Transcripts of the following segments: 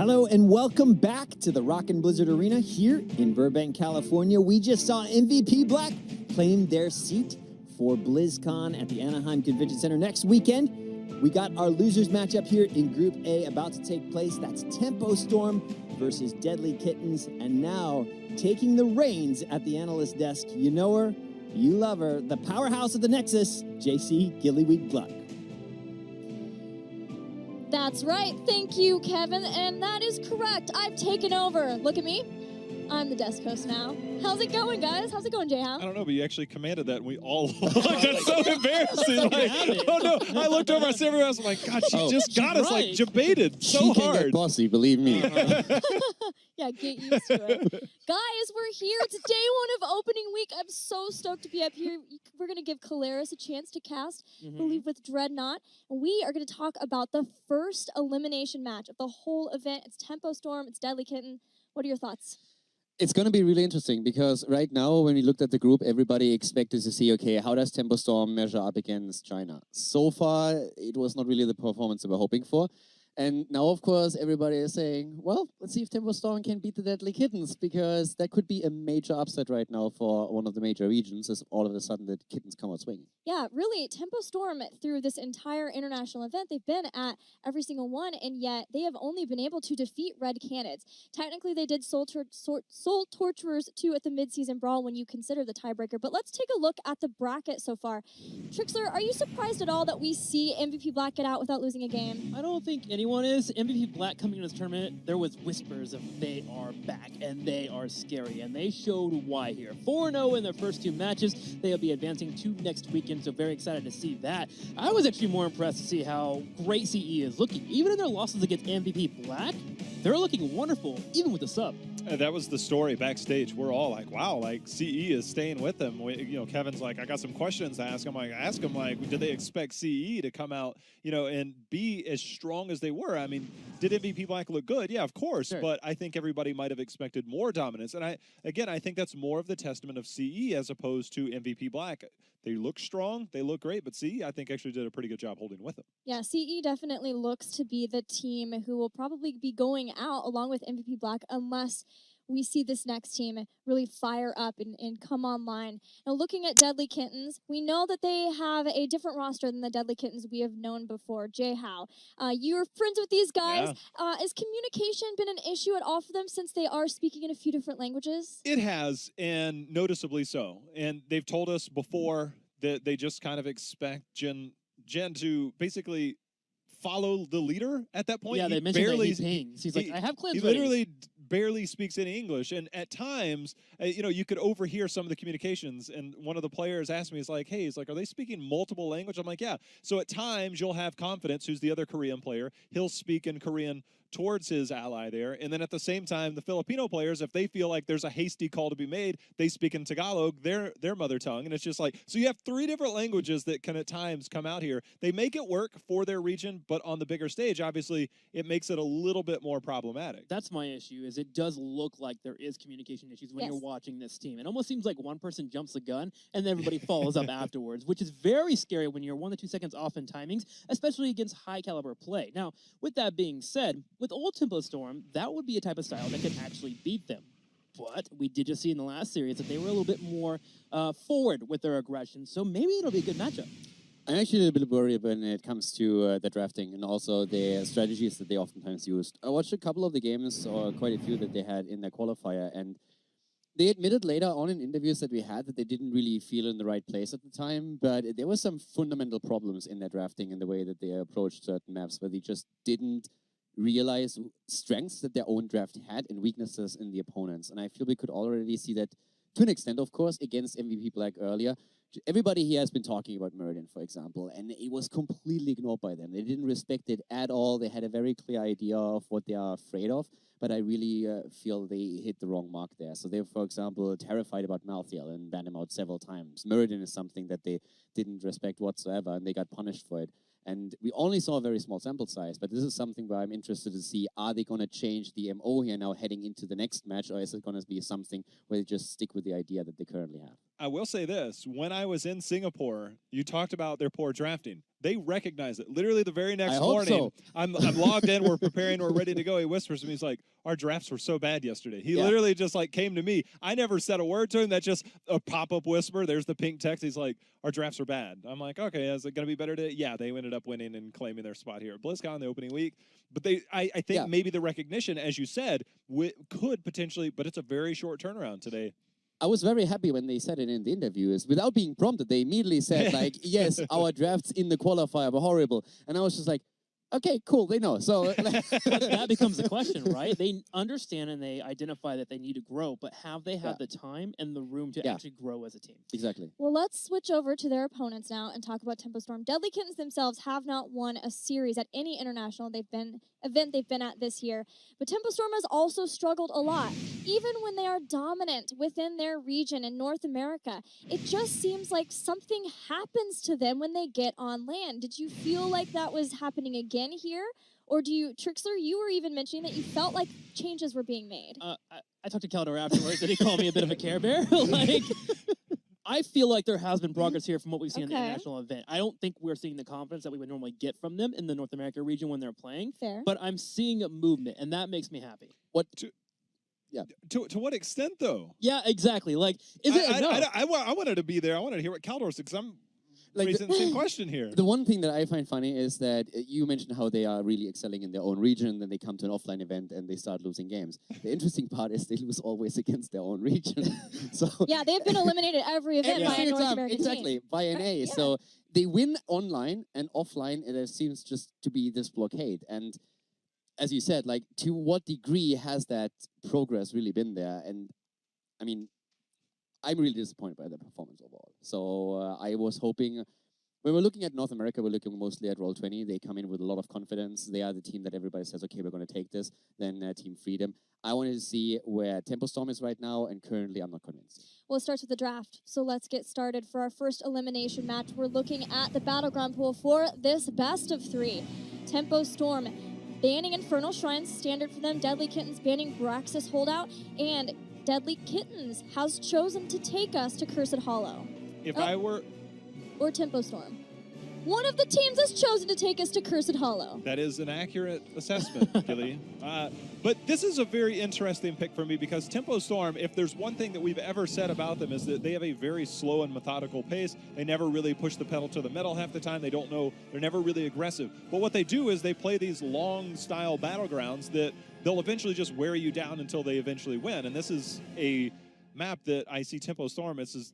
Hello and welcome back to the Rockin' Blizzard Arena here in Burbank, California. We just saw MVP Black claim their seat for Blizzcon at the Anaheim Convention Center next weekend. We got our losers matchup here in Group A about to take place. That's Tempo Storm versus Deadlykittens. And now, taking the reins at the analyst desk, you know her, you love her, the powerhouse of the Nexus, JC Gillyweed Gluck. That's right. Thank you, Kevin. And that is correct. I've taken over. Look at me. I'm the desk host now. How's it going, guys? How's it going, Jay-How? I don't know, but you actually commanded that, and we all that's so embarrassing. Like, oh no! I looked over, I saw everyone else. I'm like, God, she just got us like debated so she hard. Can get bossy, believe me. Yeah, get used to it. Guys, we're here. It's day one of opening week. I'm so stoked to be up here. We're going to give Caleris a chance to cast, believe with Dreadnought. And we are going to talk about the first elimination match of the whole event. It's Tempo Storm. It's Deadlykitten. What are your thoughts? It's going to be really interesting because right now, when we looked at the group, everybody expected to see, okay, how does Tempo Storm measure up against China? So far, it was not really the performance they were hoping for. And now, of course, everybody is saying, well, let's see if Tempo Storm can beat the Deadlykittens, because that could be a major upset right now for one of the major regions, as all of a sudden the Kittens come out swinging. Yeah, really, Tempo Storm, through this entire international event, they've been at every single one, and yet they have only been able to defeat Red Canids. Technically, they did Soul Torturers 2 at the mid-season brawl when you consider the tiebreaker, but let's take a look at the bracket so far. Trixler, are you surprised at all that we see MVP Black get out without losing a game? I don't think anyone is. MVP Black coming into this tournament, there was whispers of they are back and they are scary, and they showed why here. 4-0 in their first two matches. They'll be advancing to next weekend, so very excited to see that. I was actually more impressed to see how great CE is looking. Even in their losses against MVP Black, they're looking wonderful, even with the sub. That was the story backstage. We're all like, wow, like CE is staying with them. Kevin's like, I got some questions to ask him. Like, did they expect CE to come out, and be as strong as they were? I mean, did MVP Black look good? Yeah, of course. Sure. But I think everybody might have expected more dominance. And I think that's more of the testament of CE as opposed to MVP Black. They look strong, they look great, but CE, I think, actually did a pretty good job holding with them. Yeah, CE definitely looks to be the team who will probably be going out along with MVP Black unless we see this next team really fire up and come online. Now, looking at Deadlykittens, we know that they have a different roster than the Deadlykittens we have known before. Jay-How, you're friends with these guys. Yeah. Has communication been an issue at all for them since they are speaking in a few different languages? It has, and noticeably so. And they've told us before that they just kind of expect Jen to basically follow the leader at that point. Yeah, they mentioned that he pings. He's like, I have clans ready. Literally barely speaks any English, and at times, you could overhear some of the communications. And one of the players asked me, are they speaking multiple language? I'm like, yeah. So at times you'll have Confidence, who's the other Korean player. He'll speak in Korean towards his ally there, and then at the same time, the Filipino players, if they feel like there's a hasty call to be made, they speak in Tagalog, their mother tongue, and it's just like, so you have three different languages that can at times come out here. They make it work for their region, but on the bigger stage, obviously, it makes it a little bit more problematic. That's my issue, is it does look like there is communication issues when you're watching this team. It almost seems like one person jumps the gun, and then everybody follows up afterwards, which is very scary when you're 1 to 2 seconds off in timings, especially against high-caliber play. Now, with that being said, with old Tempo Storm, that would be a type of style that could actually beat them. But we did just see in the last series that they were a little bit more forward with their aggression, so maybe it'll be a good matchup. I'm actually a bit worried when it comes to the drafting and also the strategies that they oftentimes used. I watched a couple of the games, or quite a few that they had in their qualifier, and they admitted later on in interviews that we had that they didn't really feel in the right place at the time, but there were some fundamental problems in their drafting and the way that they approached certain maps where they just didn't realize strengths that their own draft had and weaknesses in the opponents. And I feel we could already see that to an extent, of course, against MVP Black earlier. Everybody here has been talking about Meridian, for example, and it was completely ignored by them. They didn't respect it at all. They had a very clear idea of what they are afraid of, but I really feel they hit the wrong mark there. So they were, for example, terrified about Malthael and banned him out several times. Meridian is something that they didn't respect whatsoever, and they got punished for it. And we only saw a very small sample size, but this is something where I'm interested to see, are they going to change the MO here now heading into the next match, or is it going to be something where they just stick with the idea that they currently have? I will say this. When I was in Singapore, you talked about their poor drafting. They recognize it. Literally the very next morning, I'm logged in, we're preparing, we're ready to go. He whispers to me, he's like, our drafts were so bad yesterday. He literally just like came to me. I never said a word to him. That's just a pop-up whisper. There's the pink text. He's like, our drafts are bad. I'm like, okay, is it going to be better today? Yeah, they ended up winning and claiming their spot here at Blizzcon the opening week. But I think maybe the recognition, as you said, could potentially, but it's a very short turnaround today. I was very happy when they said it in the interviews. Without being prompted, they immediately said, like, yes, our drafts in the qualifier were horrible. And I was just like, okay, cool, they know. So but that becomes the question, right? They understand and they identify that they need to grow, but have they had the time and the room to actually grow as a team? Exactly. Well, let's switch over to their opponents now and talk about Tempo Storm. Deadlykittens themselves have not won a series at any international event they've been at this year, but Tempo Storm has also struggled a lot. Even when they are dominant within their region in North America, it just seems like something happens to them when they get on land. Did you feel like that was happening again here? Or do you, Trixler, you were even mentioning that you felt like changes were being made. I talked to Caldor afterwards and he called me a bit of a Care Bear. Like, I feel like there has been progress here from what we've seen in the international event. I don't think we're seeing the confidence that we would normally get from them in the North America region when they're playing. Fair. But I'm seeing a movement, and that makes me happy. To what extent, though? Yeah, exactly. Like, is it enough? I wanted to be there. I wanted to hear what Caldor said, because I'm raising the same question here. The one thing that I find funny is that you mentioned how they are really excelling in their own region, then they come to an offline event and they start losing games. The interesting part is they lose always against their own region. So yeah, they've been eliminated every event by a North American exactly, team. by an A. So they win online and offline, there seems just to be this blockade. And as you said, like, to what degree has that progress really been there? And I mean, I'm really disappointed by the performance overall. So I was hoping, when we're looking at North America, we're looking mostly at Roll20. They come in with a lot of confidence. They are the team that everybody says, okay, we're going to take this. Then Team Freedom. I wanted to see where Tempo Storm is right now, and currently I'm not convinced. Well, it starts with the draft. So let's get started for our first elimination match. We're looking at the Battleground pool for this best of 3. Tempo Storm banning Infernal Shrines, standard for them. Deadlykittens banning Braxis Holdout, and Deadlykittens has chosen to take us to Cursed Hollow. If I were... Or Tempo Storm. One of the teams has chosen to take us to Cursed Hollow. That is an accurate assessment, Gilly. But this is a very interesting pick for me, because Tempo Storm, if there's one thing that we've ever said about them, is that they have a very slow and methodical pace. They never really push the pedal to the metal half the time. They don't know, they're never really aggressive. But what they do is they play these long style battlegrounds that they'll eventually just wear you down until they eventually win. And this is a map that I see Tempo Storm, this is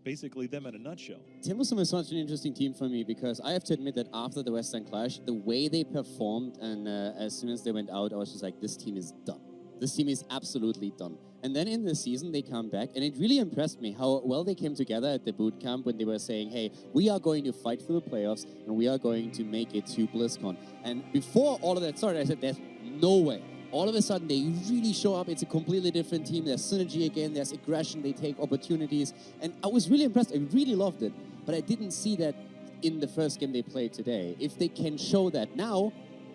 basically them in a nutshell. Tempo Storm is such an interesting team for me, because I have to admit that after the Western Clash, the way they performed, and as soon as they went out, I was just like, this team is done. This team is absolutely done. And then in the season, they come back, and it really impressed me how well they came together at the boot camp when they were saying, hey, we are going to fight for the playoffs, and we are going to make it to BlizzCon. And before all of that started, I said, there's no way. All of a sudden, they really show up. It's a completely different team. There's synergy again. There's aggression. They take opportunities. And I was really impressed. I really loved it. But I didn't see that in the first game they played today. If they can show that now,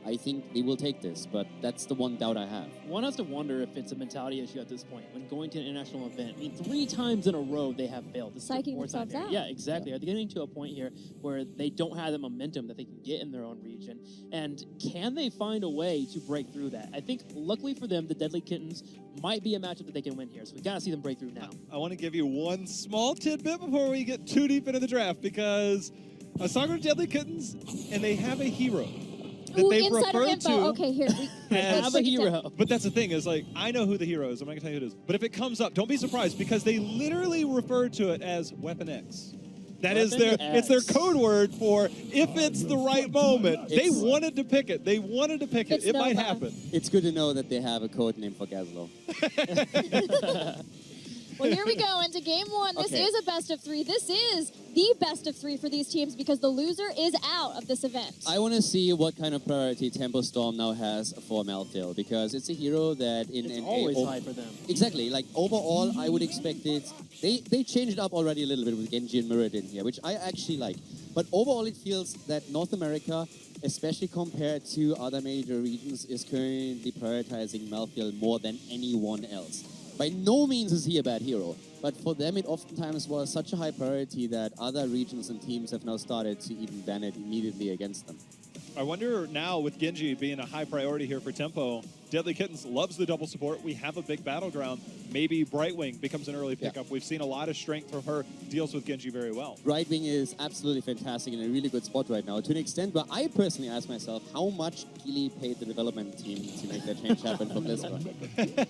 I think they will take this, but that's the one doubt I have. One has to wonder if it's a mentality issue at this point. When going to an international event, I mean, 3 times in a row they have failed. This is Psyching their 4th time themselves here. out. Yeah, exactly. Are they getting to a point here where they don't have the momentum that they can get in their own region? And can they find a way to break through that? I think, luckily for them, the Deadlykittens might be a matchup that they can win here. So we got to see them break through now. I want to give you one small tidbit before we get too deep into the draft, because I was talking to Deadlykittens, and they have a hero that they refer to. Okay, here. Have a hero. But that's the thing, is like, I know who the hero is. I'm not going to tell you who it is. But if it comes up, don't be surprised, because they literally refer to it as Weapon X. That is it's their code word for if it's the right moment. They wanted to pick it. They wanted to pick it. It might happen. It's good to know that they have a code name for Gazlo. Well, here we go into game 1. This is a best of 3. This is the best of 3 for these teams, because the loser is out of this event. I want to see what kind of priority Tempo Storm now has for Malthael, because it's a hero that it's always high for them. Exactly. Like, overall, I would expect it. They changed it up already a little bit with Genji and Mirrodin here, which I actually like. But overall, it feels that North America, especially compared to other major regions, is currently prioritizing Malthael more than anyone else. by no means is he a bad hero, but for them it oftentimes was such a high priority that other regions and teams have now started to even ban it immediately against them. I wonder now, with Genji being a high priority here for Tempo, Deadlykittens loves the double support. We have a big battleground. Maybe Brightwing becomes an early pickup. We've seen a lot of strength from her, deals with Genji very well. Brightwing is absolutely fantastic in a really good spot right now, to an extent where I personally ask myself how much Gili paid the development team to make that change happen for Blizzcon.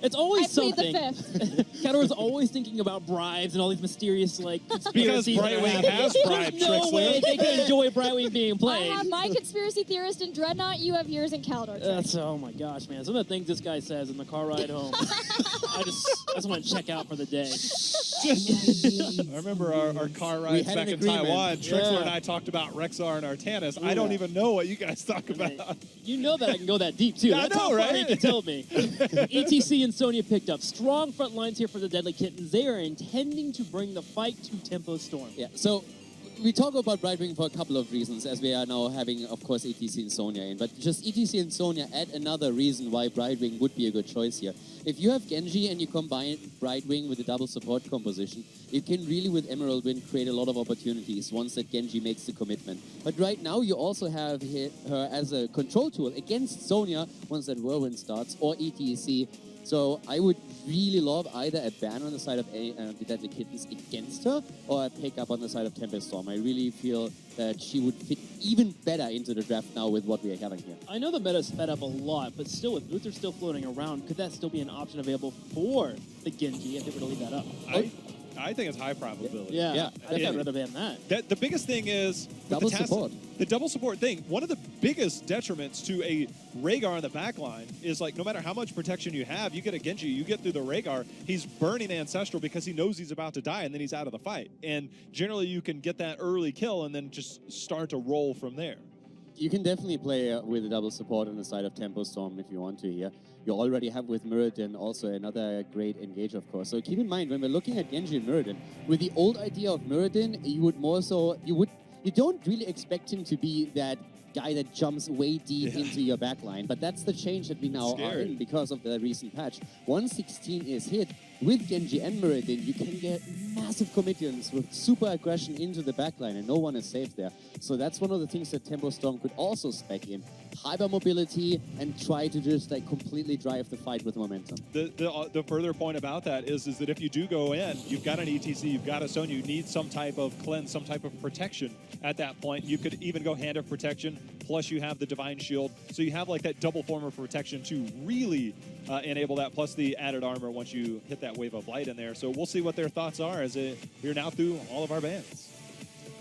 It's always I plead something. the fifth. Cador's always thinking about bribes and all these mysterious, like, conspiracies. Because Brightwing has bribe There's no tricks way there. they can enjoy Brightwing being I played. have my conspiracy theorist in Dreadnought. You have yours in Caldor. That's, oh my gosh, man. Some of the things this guy says in the car ride home. I just want to check out for the day. I remember our car rides had back an in agreement. Taiwan. Trixler Yeah. and I talked about Rexar and Artanis. I don't even know what you guys talk about. You know that I can go that deep, too. Yeah, I That's know, how far right? you can tell me. ETC and Sonya picked up strong front lines here for the Deadlykittens. They are intending to bring the fight to Tempo Storm. Yeah, so we talk about Brightwing for a couple of reasons, as we are now having, of course, ETC and Sonya in. But just ETC and Sonya add another reason why Brightwing would be a good choice here. If you have Genji and you combine Brightwing with a double support composition, you can really, with Emerald Wind, create a lot of opportunities once that Genji makes the commitment. But right now, you also have her as a control tool against Sonya once that Whirlwind starts, or ETC. So I would really love either a ban on the side of the Deadlykittens against her, or a pickup on the side of Tempest Storm. I really feel that she would fit even better into the draft now with what we are having here. I know the meta's sped up a lot, but still, with Uther still floating around, could that still be an option available for the Genji if they were to leave that up? I think it's high probability. Yeah, I think Yeah. I'd rather ban that. The biggest thing is with Double the support. The double support thing. One of the biggest detriments to a Rhaegar in the backline is, like, no matter how much protection you have, you get a Genji, you get through the Rhaegar, he's burning Ancestral because he knows he's about to die, and then he's out of the fight. And generally, you can get that early kill and then just start to roll from there. You can definitely play with a double support on the side of Tempo Storm if you want to here. You already have with Muradin also another great engage, of course. So keep in mind, when we're looking at Genji and Muradin, with the old idea of Muradin, you don't really expect him to be that guy that jumps way deep into your backline. But that's the change that we now are in because of the recent patch. 116 is hit. With Genji and Muradin, you can get massive commitments with super aggression into the backline, and no one is safe there. So that's one of the things that Tempo Storm could also spec in. Hyper mobility and try to just like completely drive the fight with momentum. The further point about that is that if you do go in, you've got an ETC, you've got a Sonya, you need some type of cleanse, some type of protection at that point. You could even go Hand of Protection, plus you have the Divine Shield. So you have like that double form of protection to really enable that, plus the added armor once you hit that wave of light in there. So we'll see what their thoughts are as we're now through all of our bans.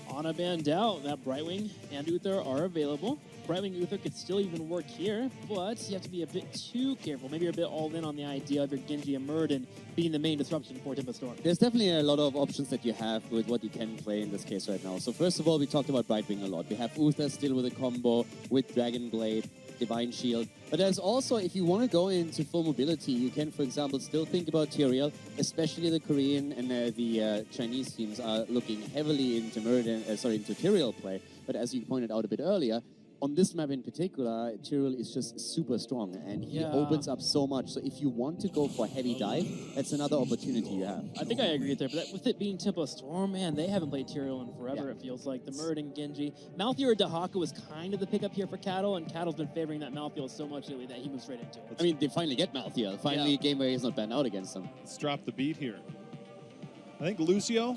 On a band out, that Brightwing and Uther are available. Brightwing Uther could still even work here, but you have to be a bit too careful. Maybe you're a bit all in on the idea of your Genji and Muradin being the main disruption for Tempo Storm. There's definitely a lot of options that you have with what you can play in this case right now. So first of all, we talked about Brightwing a lot. We have Uther still with a combo with Dragon Blade, Divine Shield. But there's also, if you want to go into full mobility, you can, for example, still think about Tyrael, especially the Korean and the Chinese teams are looking heavily into into Tyrael play. But as you pointed out a bit earlier, on this map in particular, Tyrael is just super strong and he opens up so much. So if you want to go for heavy dive, that's another opportunity you have. I think I agree with there, but with it being Tempo Storm, man, they haven't played Tyrael in forever, it feels like. The Muradin, Genji. Malthier or Dahaka was kind of the pickup here for Cattle, and Cattle's been favoring that Malthier so much lately that he moves straight into it. I mean, they finally get Malthier. Finally, a game where he's not banned out against them. Let's drop the beat here. I think Lucio,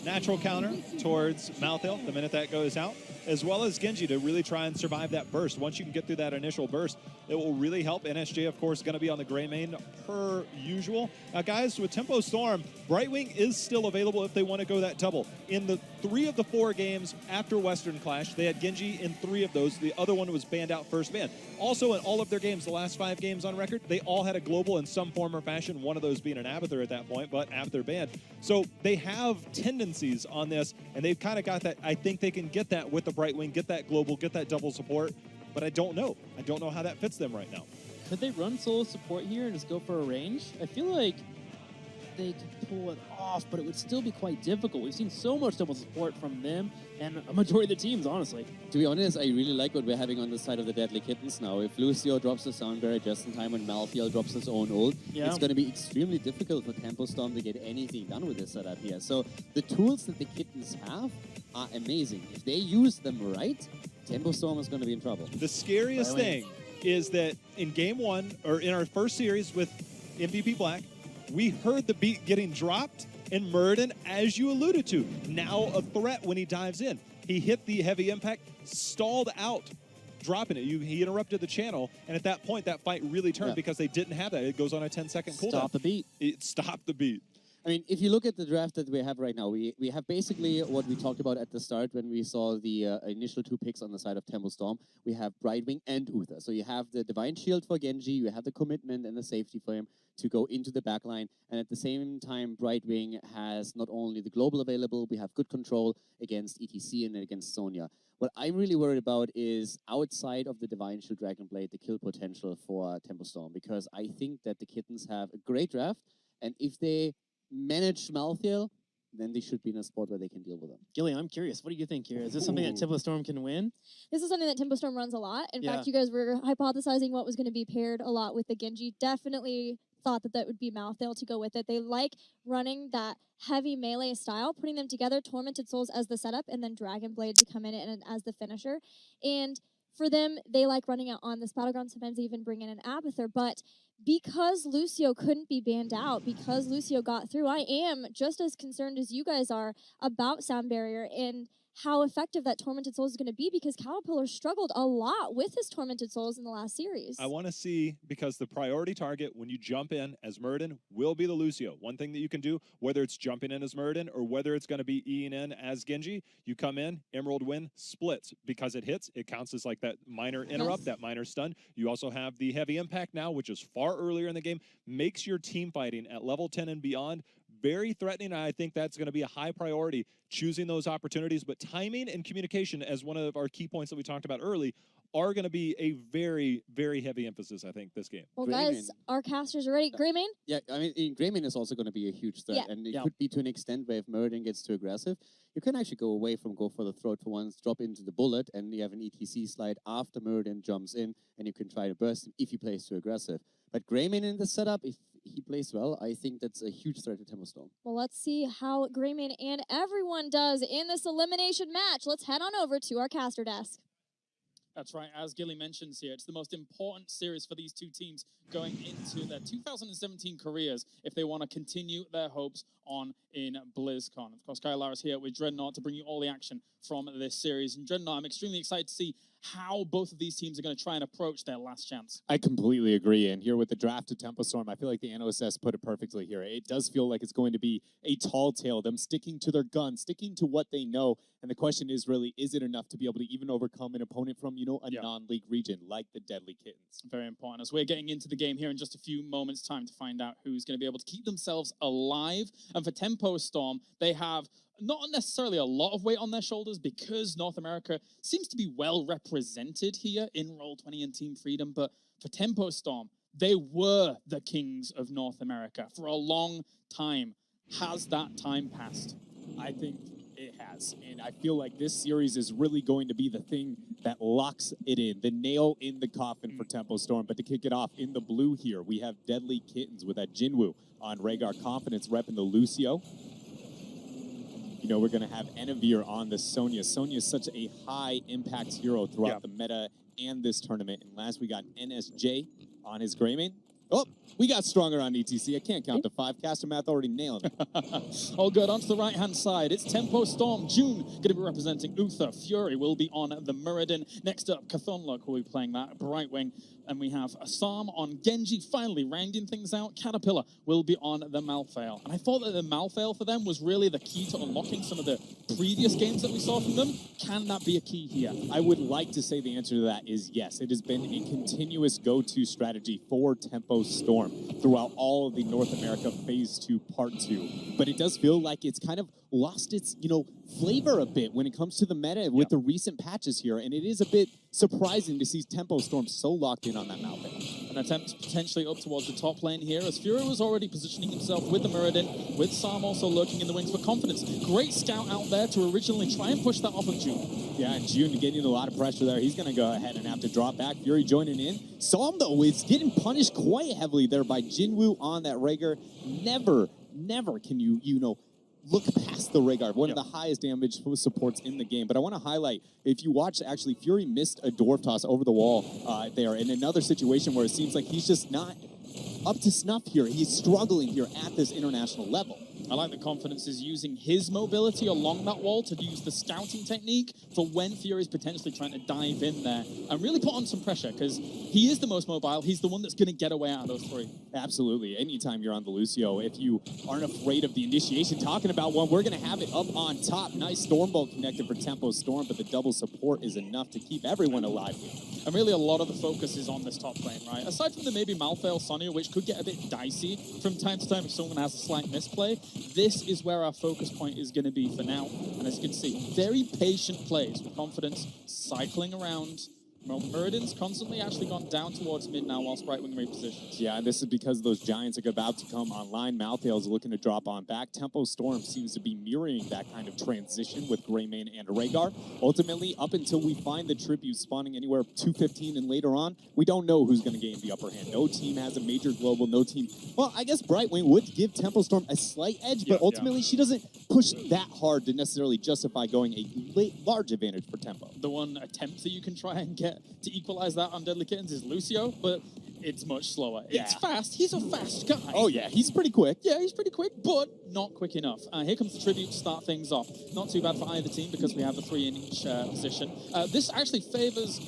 natural counter towards Malthiel the minute that goes out, as well as Genji to really try and survive that burst. Once you can get through that initial burst, it will really help. NSJ, of course, going to be on the gray main per usual. Now, guys, with Tempo Storm, Brightwing is still available if they want to go that double. In the 3 of the 4 games after Western Clash, they had Genji in 3 of those. The other one was banned out first ban. Also, in all of their games, the last 5 games on record, they all had a global in some form or fashion, one of those being an Abathur at that point, but Abathur banned. So they have tendencies on this, and they've kind of got that. I think they can get that with the Brightwing, get that global, get that double support, but I don't know. I don't know how that fits them right now. Could they run solo support here and just go for a range? I feel like they could pull it off, but it would still be quite difficult. We've seen so much double support from them and a majority of the teams, honestly. To be honest, I really like what we're having on the side of the Deadlykittens now. If Lucio drops the sound barrier just in time when Malthael drops his own ult, it's going to be extremely difficult for Tempo Storm to get anything done with this setup here. So the tools that the Kittens have are amazing. If they use them right, Tempo Storm is going to be in trouble. The scariest thing is that in game one, or in our first series with MVP Black, we heard the beat getting dropped, and Muradin, as you alluded to, now a threat when he dives in. He hit the heavy impact, stalled out, dropping it. He interrupted the channel, and at that point, that fight really turned because they didn't have that. It goes on a 10-second cooldown. Stop the beat. It stopped the beat. I mean, if you look at the draft that we have right now, we have basically what we talked about at the start when we saw the initial 2 picks on the side of Tempo Storm. We have Brightwing and Uther. So you have the Divine Shield for Genji, you have the commitment and the safety for him to go into the backline. And at the same time, Brightwing has not only the global available, we have good control against ETC and against Sonya. What I'm really worried about is outside of the Divine Shield Dragonblade, the kill potential for Tempo Storm, because I think that the Kittens have a great draft, and if they manage Malthael, then they should be in a spot where they can deal with them. Gilly, I'm curious. What do you think here? Is this something that Tempo Storm can win? This is something that Tempo Storm runs a lot. In fact, you guys were hypothesizing what was going to be paired a lot with the Genji. Definitely thought that that would be Malthael to go with it. They like running that heavy melee style, putting them together, Tormented Souls as the setup, and then Dragonblade to come in and as the finisher. And for them, they like running out on this battleground. Sometimes they even bring in an Abathur. But because Lucio couldn't be banned out, because Lucio got through, I am just as concerned as you guys are about Sound Barrier and how effective that Tormented Souls is going to be, because Caterpillar struggled a lot with his Tormented Souls in the last series. I want to see, because the priority target when you jump in as Muradin will be the Lucio. One thing that you can do, whether it's jumping in as Muradin or whether it's going to be E'ing in as Genji, you come in, Emerald Wind splits. Because it hits, it counts as like that minor interrupt, that minor stun. You also have the heavy impact now, which is far earlier in the game, makes your team fighting at level 10 and beyond very threatening. I think that's going to be a high priority, choosing those opportunities. But timing and communication, as one of our key points that we talked about early, are going to be a very, very heavy emphasis, I think, this game. Well, guys, our casters are ready. Greymane? Yeah, I mean, Greymane is also going to be a huge threat. And it could be to an extent where if Muradin gets too aggressive, you can actually go away from go for the throat for once, drop into the bullet, and you have an ETC slide after Muradin jumps in, and you can try to burst him if he plays too aggressive. But Greymane in the setup, if he plays well, I think that's a huge threat to Tempo Storm. Well, let's see how Greymane and everyone does in this elimination match. Let's head on over to our caster desk. That's right, as Gilly mentions here, it's the most important series for these two teams going into their 2017 careers if they want to continue their hopes on in BlizzCon. Of course, Kyle is here with Dreadnought to bring you all the action from this series. And Dreadnought, I'm extremely excited to see how both of these teams are going to try and approach their last chance. I completely agree. And here with the draft to Tempo Storm, I feel like the NOSS put it perfectly here. It does feel like it's going to be a tall tale, them sticking to their guns, sticking to what they know. And the question is really, is it enough to be able to even overcome an opponent from, you know, a non-league region like the Deadlykittens? Very important. As we're getting into the game here in just a few moments' time to find out who's going to be able to keep themselves alive. And for Tempo Storm, they have not necessarily a lot of weight on their shoulders because North America seems to be well represented here in Roll20 and Team Freedom. But for Tempo Storm, they were the kings of North America for a long time. Has that time passed? I think it has. And I feel like this series is really going to be the thing that locks it in, the nail in the coffin for Tempo Storm. But to kick it off, in the blue here, we have Deadlykittens with that Jinwoo on Rhaegar Confidence repping the Lucio. You know, we're going to have Enavir on the Sonya. Sonya is such a high impact hero throughout the meta and this tournament. And last we got NSJ on his Greymane. Oh, we got stronger on ETC. I can't count to 5. Caster math already nailed it. All good. Onto the right-hand side. It's Tempo Storm. June going to be representing Uther. Fury will be on the Muradin. Next up, Chthonlok will be playing that Brightwing. And we have Assam on Genji, finally rounding things out. Caterpillar will be on the Malthael. And I thought that the Malthael for them was really the key to unlocking some of the previous games that we saw from them. Can that be a key here? I would like to say the answer to that is yes. It has been a continuous go-to strategy for Tempo Storm throughout all of the North America Phase 2 Part 2. But it does feel like it's kind of lost its, you know, flavor a bit when it comes to the meta with the recent patches here. And it is a bit surprising to see Tempo Storm so locked in on that Malthael. An attempt potentially up towards the top lane here, as Fury was already positioning himself with the Muradin, with Sam also lurking in the wings for confidence. Great scout out there to originally try and push that off of June. Yeah, and June getting a lot of pressure there. He's going to go ahead and have to drop back. Fury joining in. Psalm, though, is getting punished quite heavily there by Jinwoo on that Rhaegar. Never can you look past the Rhaegar, one of the highest damage supports in the game. But I want to highlight, if you watch, actually, Fury missed a dwarf toss over the wall there in another situation where it seems like he's just not up to snuff here. He's struggling here at this international level. I like the confidence is using his mobility along that wall to use the scouting technique for when Fury's potentially trying to dive in there and really put on some pressure, because he is the most mobile. He's the one that's going to get away out of those three. Absolutely. Anytime you're on the Lucio, if you aren't afraid of the initiation, talking about one, we're going to have it up on top. Nice Stormbolt connected for Tempo Storm, but the double support is enough to keep everyone alive here. And really a lot of the focus is on this top lane, right? Aside from the maybe Malthael Sonya, which could get a bit dicey from time to time if someone has a slight misplay, this is where our focus point is going to be for now. And as you can see, very patient plays with confidence, cycling around. Muradin's constantly actually gone down towards mid now whilst Brightwing repositions. Yeah, and this is because those Giants are about to come online. Malthael's looking to drop on back. Tempo Storm seems to be mirroring that kind of transition with Greymane and Rhaegar. Ultimately, up until we find the tribute spawning anywhere 215 and later on, we don't know who's going to gain the upper hand. No team has a major global, no team. Well, I guess Brightwing would give Tempo Storm a slight edge, but ultimately she doesn't push that hard to necessarily justify going a large advantage for Tempo. The one attempt that you can try and get to equalize that on Deadlykittens is Lucio, but it's much slower. Yeah. It's fast. He's a fast guy. Oh, yeah. He's pretty quick. Yeah, he's pretty quick, but not quick enough. Here comes the tribute to start things off. Not too bad for either team because we have the 3 in each position. This actually favors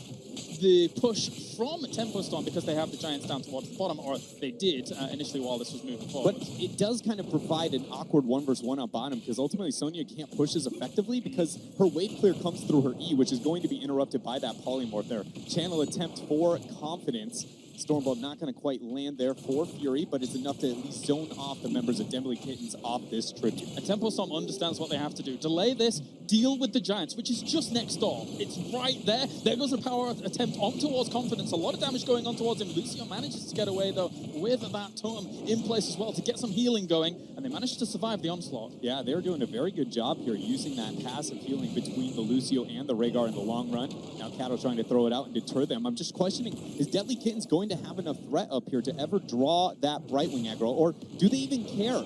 the push from Tempo Storm because they have the Giants down towards the bottom, or they did initially while this was moving forward. But it does kind of provide an awkward 1v1 on bottom because ultimately Sonya can't push as effectively because her wave clear comes through her E, which is going to be interrupted by that polymorph there. Channel attempt for confidence. Stormbolt not going to quite land there for Fury, but it's enough to at least zone off the members of Deadlykittens off this tribute. And Tempo Storm understands what they have to do. Delay this, deal with the Giants, which is just next door. It's right there. There goes the power attempt on towards confidence. A lot of damage going on towards him. Lucio manages to get away, though, with that totem in place as well to get some healing going, and they managed to survive the onslaught. Yeah, they're doing a very good job here using that passive healing between the Lucio and the Rhaegar in the long run. Now Cattle trying to throw it out and deter them. I'm just questioning, is Deadlykittens going to have enough threat up here to ever draw that Brightwing aggro, or do they even care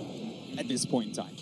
at this point in time?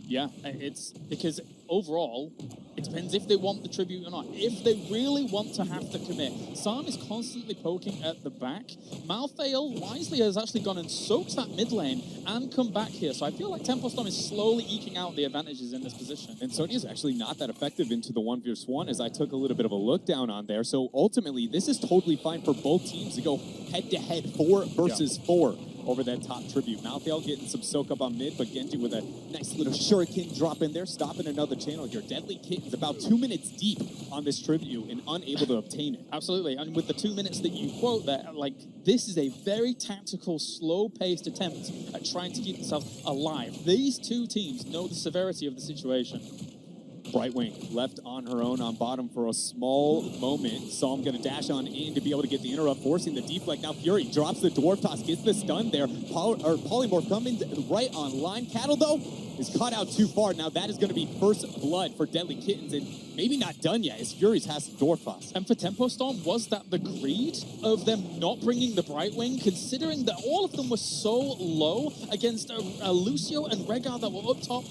Yeah, it's because overall, it depends if they want the tribute or not. If they really want to have to commit, Sam is constantly poking at the back. Malthael wisely has actually gone and soaked that mid lane and come back here. So I feel like Tempo Storm is slowly eking out the advantages in this position. And Sonya's actually not that effective into the 1v1 as I took a little bit of a look down on there. So ultimately, this is totally fine for both teams to go head-to-head 4 versus 4 over that top tribute. Malthael getting some soak up on mid, but Genji with a nice little shuriken drop in there, stopping another channel here. Deadlykittens about 2 minutes deep on this tribute and unable to obtain it. Absolutely, and with the 2 minutes that you quote there, like, this is a very tactical, slow-paced attempt at trying to keep themselves alive. These two teams know the severity of the situation. Brightwing left on her own on bottom for a small moment. Psalm going to dash on in to be able to get the interrupt, forcing the deflect. Now Fury drops the dwarf toss, gets the stun there. Polymorph coming right on line. Cattle, though, is caught out too far. Now that is going to be first blood for Deadlykittens, and maybe not done yet as Fury's has some dwarf toss. And for Tempo Storm, was that the greed of them not bringing the Brightwing, considering that all of them were so low against a Lucio and Rhaegar that were up top?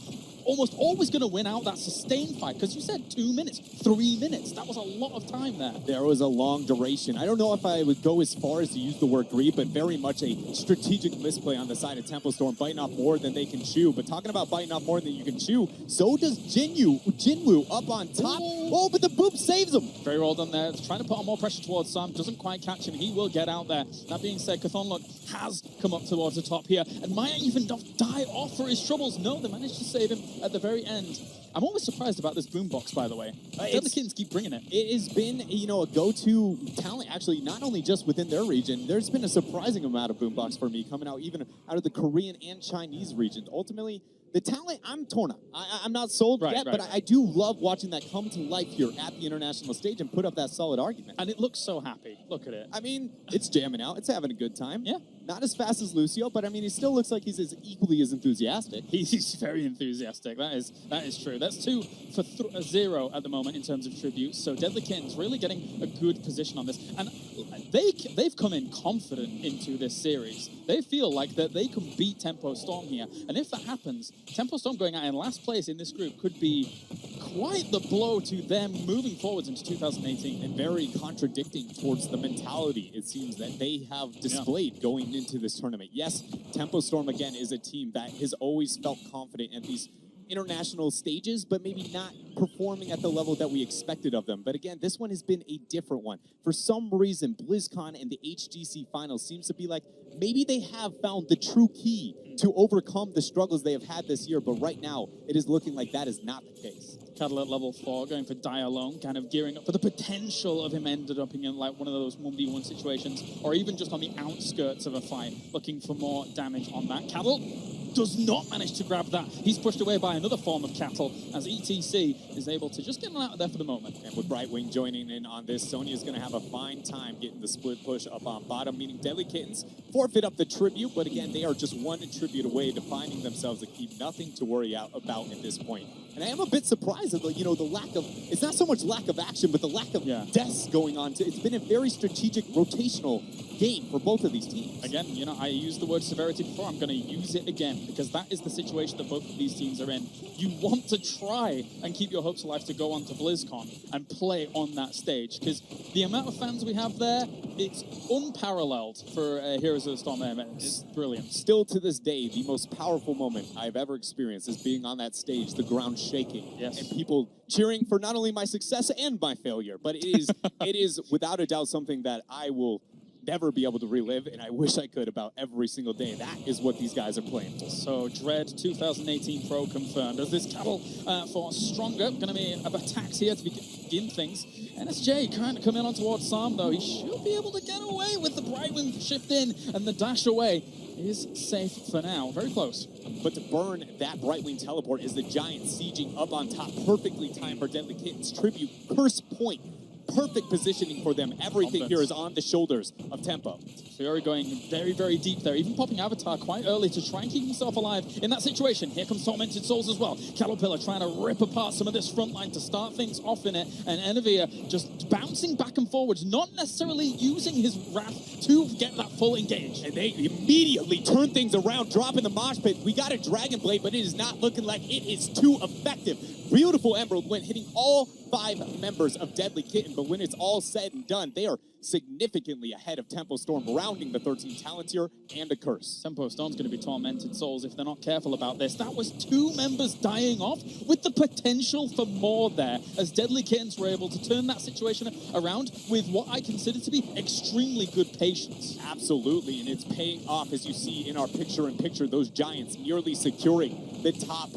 Almost always going to win out that sustained fight, because you said 2 minutes, 3 minutes. That was a lot of time there. There was a long duration. I don't know if I would go as far as to use the word greed, but very much a strategic misplay on the side of Tempo Storm, biting off more than they can chew. But talking about biting off more than you can chew, so does Jinwoo up on top. Oh, but the boop saves him. Very well done there. Trying to put on more pressure towards Sam. Doesn't quite catch him. He will get out there. That being said, Cthulhu has come up towards the top here, and might even die off for his troubles. No, they managed to save him at the very end. I'm always surprised about this boombox, by the way. Deadlykittens keep bringing it. It has been, a go-to talent, actually, not only just within their region. There's been a surprising amount of boombox for me coming out even out of the Korean and Chinese regions. Ultimately, the talent, I'm torn on. I'm not sold yet, but I do love watching that come to life here at the international stage and put up that solid argument. And it looks so happy. Look at it. I mean, it's jamming out. It's having a good time. Yeah. Not as fast as Lucio, but I mean, he still looks like he's as equally as enthusiastic. He's very enthusiastic. That is true. That's 2 for 0 at the moment in terms of tributes. So Deadlykittens really getting a good position on this, and they've come in confident into this series. They feel like that they can beat Tempo Storm here, and if that happens, Tempo Storm going out in last place in this group could be quite the blow to them moving forwards into 2018. And very contradicting towards the mentality, it seems, that they have displayed going into this tournament. Yes, Tempo Storm, again, is a team that has always felt confident at these international stages, but maybe not performing at the level that we expected of them. But again, this one has been a different one. For some reason, BlizzCon and the HGC finals seems to be like, maybe they have found the true key to overcome the struggles they have had this year, but right now, it is looking like that is not the case. Cattle at level 4, going for Die Alone, kind of gearing up for the potential of him ended up in like one of those 1v1 situations, or even just on the outskirts of a fight, looking for more damage on that. Cattle does not manage to grab that. He's pushed away by another form of Cattle as ETC is able to just get him out of there for the moment. And with Brightwing joining in on this, Sonya's going to have a fine time getting the split push up on bottom, meaning Deadlykittens forfeit up the tribute, but again, they are just one tribute away to finding themselves a keep. Nothing to worry about at this point. And I am a bit surprised at the lack of, it's not so much lack of action, but the lack of deaths going on. It's been a very strategic, rotational game for both of these teams. Again, I used the word severity before. I'm going to use it again because that is the situation that both of these teams are in. You want to try and keep your hopes alive to go on to BlizzCon and play on that stage because the amount of fans we have there, it's unparalleled for Heroes of the Storm. It's brilliant. Still to this day, the most powerful moment I've ever experienced is being on that stage, the ground shaking, and people cheering for not only my success and my failure, but it is without a doubt something that I will never be able to relive, and I wish I could about every single day. That is what these guys are playing for. So Dread 2018 Pro confirmed. As this Cattle for Stronger, going to be attacks here to begin things. NSJ trying to come in on towards Sam, though. He should be able to get away with the Brightwing shift in, and the dash away is safe for now. Very close. But to burn that Brightwing teleport is the Giant sieging up on top. Perfectly timed for Deadlykittens. Tribute, curse point. Perfect positioning for them. Everything here is on the shoulders of Tempo. Fury going very, very deep there, even popping Avatar quite early to try and keep himself alive in that situation. Here comes Tormented Souls as well. Caterpillar trying to rip apart some of this front line to start things off in it, and Enavia just bouncing back and forwards, not necessarily using his wrath to get that full engage. And they immediately turn things around, dropping the mosh pit. We got a Dragon Blade, but it is not looking like it is too effective. Beautiful Emerald Wind hitting all 5 members of Deadlykitten, but when it's all said and done, they are significantly ahead of Tempo Storm, rounding the 13 talents here and a curse. Tempo Storm's going to be Tormented Souls if they're not careful about this. That was 2 members dying off with the potential for more there, as Deadlykittens were able to turn that situation around with what I consider to be extremely good patience. Absolutely, and it's paying off as you see in our picture-in-picture, those Giants nearly securing the top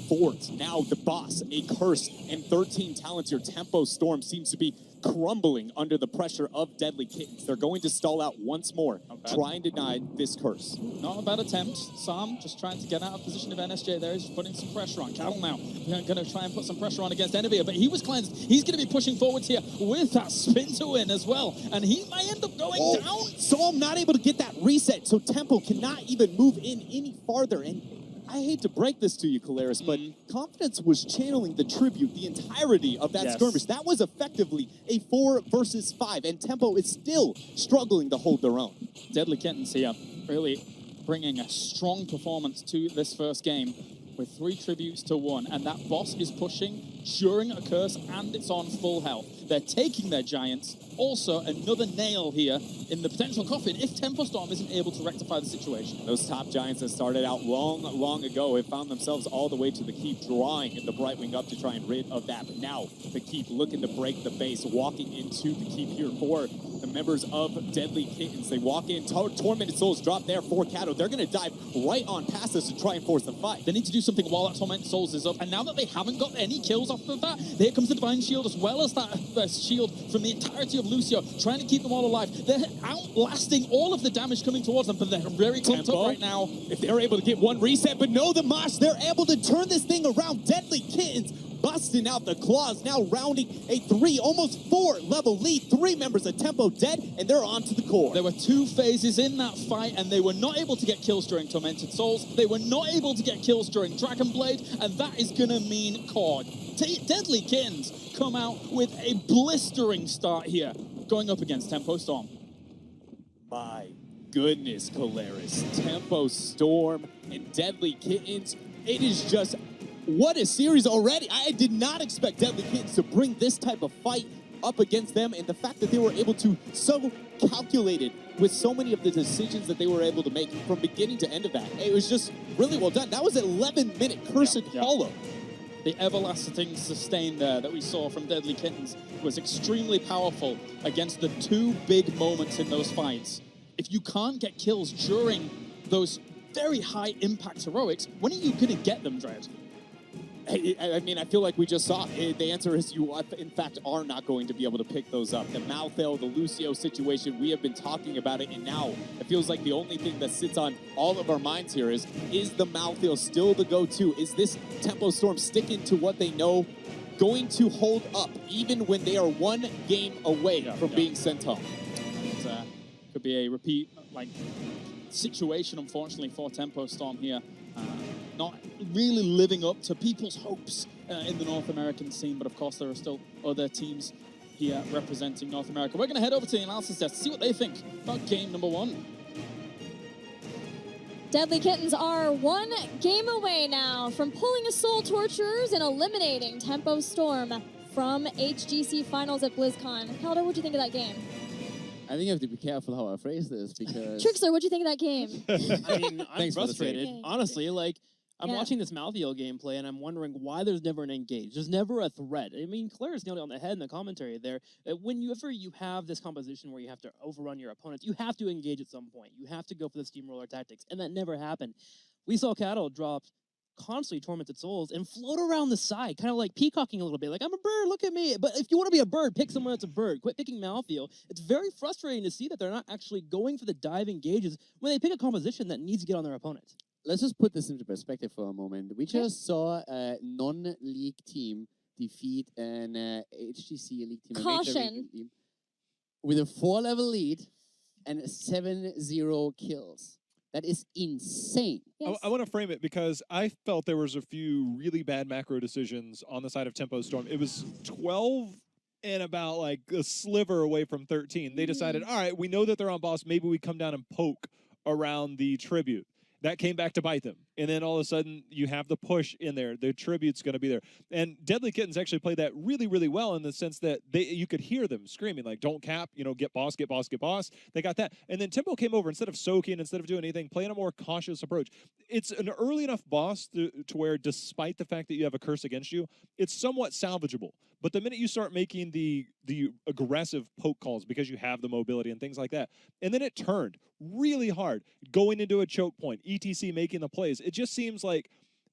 forts. Now the boss, a curse, and 13 talents here. Tempo Storm seems to be crumbling under the pressure of Deadlykittens. They're going to stall out once more, trying to deny this curse. Not a bad attempt. Sam just trying to get out of position of NSJ there. He's putting some pressure on. Cattle now going to try and put some pressure on against Enavia, but he was cleansed. He's going to be pushing forwards here with that spin to win as well, and he might end up going down. Psalm not able to get that reset, so Tempo cannot even move in any farther, and I hate to break this to you, Caleris, but Confidence was channeling the tribute the entirety of that skirmish. That was effectively a 4 versus 5, and Tempo is still struggling to hold their own. Deadlykittens here really bringing a strong performance to this first game with 3 tributes to 1, and that boss is pushing during a curse, and it's on full health. They're taking their Giants. Also, another nail here in the potential coffin if Tempo Storm isn't able to rectify the situation. Those top Giants that started out long ago have found themselves all the way to the keep, drawing the Brightwing up to try and rid of that. But now the keep looking to break the base, walking into the keep here for the members of Deadlykittens. They walk in, Tormented Souls drop there for Kato. They're going to dive right on past us to try and force the fight. They need to do something while that Tormented Souls is up. And now that they haven't got any kills off of that, here comes the Divine Shield as well as that shield from the entirety of Lucio, trying to keep them all alive. They're outlasting all of the damage coming towards them, but they're very clumped up right now. If they're able to get one reset, but no, the Mosh, they're able to turn this thing around. Deadlykittens busting out the claws, now rounding a 3, almost 4 level lead. 3 members of Tempo dead, and they're on to the core. There were 2 phases in that fight, and they were not able to get kills during Tormented Souls. They were not able to get kills during Dragon Blade, and that is going to mean core. Deadlykittens come out with a blistering start here, going up against Tempo Storm. My goodness, Colaris. Tempo Storm and Deadlykittens. It is just, what a series already. I did not expect Deadlykittens to bring this type of fight up against them, and the fact that they were able to so calculated with so many of the decisions that they were able to make from beginning to end of that. It was just really well done. That was an 11-minute Cursed Hollow. The everlasting sustain there that we saw from Deadlykittens was extremely powerful against the 2 big moments in those fights. If you can't get kills during those very high impact heroics, when are you going to get them, Dread? I mean, I feel like we just saw the answer is you, in fact, are not going to be able to pick those up. The Malthael, the Lucio situation, we have been talking about it, and now it feels like the only thing that sits on all of our minds here is the Malthael still the go-to? Is this Tempo Storm sticking to what they know, going to hold up, even when they are 1 game away from being sent home? It could be a repeat, situation, unfortunately, for Tempo Storm here. Not really living up to people's hopes in the North American scene, but of course there are still other teams here representing North America. We're going to head over to the analysis desk to see what they think about game number 1. Deadlykittens are 1 game away now from pulling a Soul Torturers and eliminating Tempo Storm from HGC Finals at BlizzCon. Calder, what'd you think of that game? I think I have to be careful how I phrase this because... Trickster, what'd you think of that game? I mean, I'm frustrated. Okay. Honestly, I'm watching this Malthael gameplay, and I'm wondering why there's never an engage. There's never a threat. I mean, Claire's nailed it on the head in the commentary there. Whenever you have this composition where you have to overrun your opponents, you have to engage at some point. You have to go for the steamroller tactics, and that never happened. We saw Cattle drop constantly Tormented Souls and float around the side, kind of like peacocking a little bit, like, I'm a bird, look at me. But if you want to be a bird, pick someone that's a bird. Quit picking Malthael. It's very frustrating to see that they're not actually going for the dive engages when they pick a composition that needs to get on their opponent. Let's just put this into perspective for a moment. We just saw a non-league team defeat an HGC league team. Caution. Team, with a 4-level lead and 7-0 kills. That is insane. Yes. I want to frame it because I felt there was a few really bad macro decisions on the side of Tempo Storm. It was 12 and about a sliver away from 13. They decided, all right, we know that they're on boss. Maybe we come down and poke around the tribute. That came back to bite them. And then all of a sudden, you have the push in there. The tribute's going to be there. And Deadlykittens actually played that really, really well in the sense that you could hear them screaming, don't cap, get boss, get boss, get boss. They got that. And then Tempo came over, instead of soaking, instead of doing anything, playing a more cautious approach. It's an early enough boss to where, despite the fact that you have a curse against you, it's somewhat salvageable. But the minute you start making the aggressive poke calls because you have the mobility and things like that, and then it turned really hard, going into a choke point, ETC making the plays, it just seems like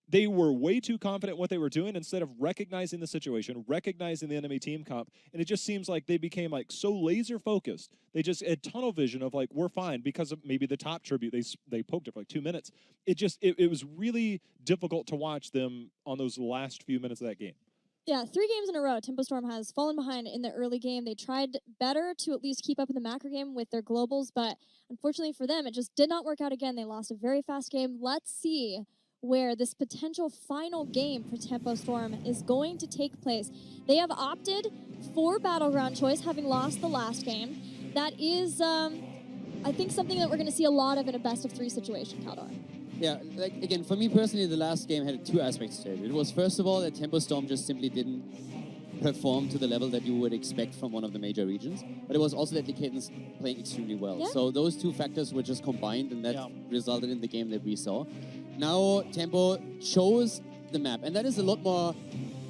they were way too confident in what they were doing instead of recognizing the situation, recognizing the enemy team comp, and it just seems like they became so laser focused. They just had tunnel vision of we're fine because of maybe the top tribute. They poked it for 2 minutes. It was really difficult to watch them on those last few minutes of that game. Yeah, 3 games in a row, Tempo Storm has fallen behind in the early game. They tried better to at least keep up in the macro game with their globals, but unfortunately for them, it just did not work out again. They lost a very fast game. Let's see where this potential final game for Tempo Storm is going to take place. They have opted for Battleground choice, having lost the last game. That is, I think, something that we're going to see a lot of in a best-of-3 situation, Caldor. Yeah, again, for me personally, the last game had 2 aspects to it. It was, first of all, that Tempo Storm just simply didn't perform to the level that you would expect from one of the major regions. But it was also that Deadlykittens playing extremely well. Yeah. So those 2 factors were just combined, and that resulted in the game that we saw. Now, Tempo chose the map, and that is a lot more...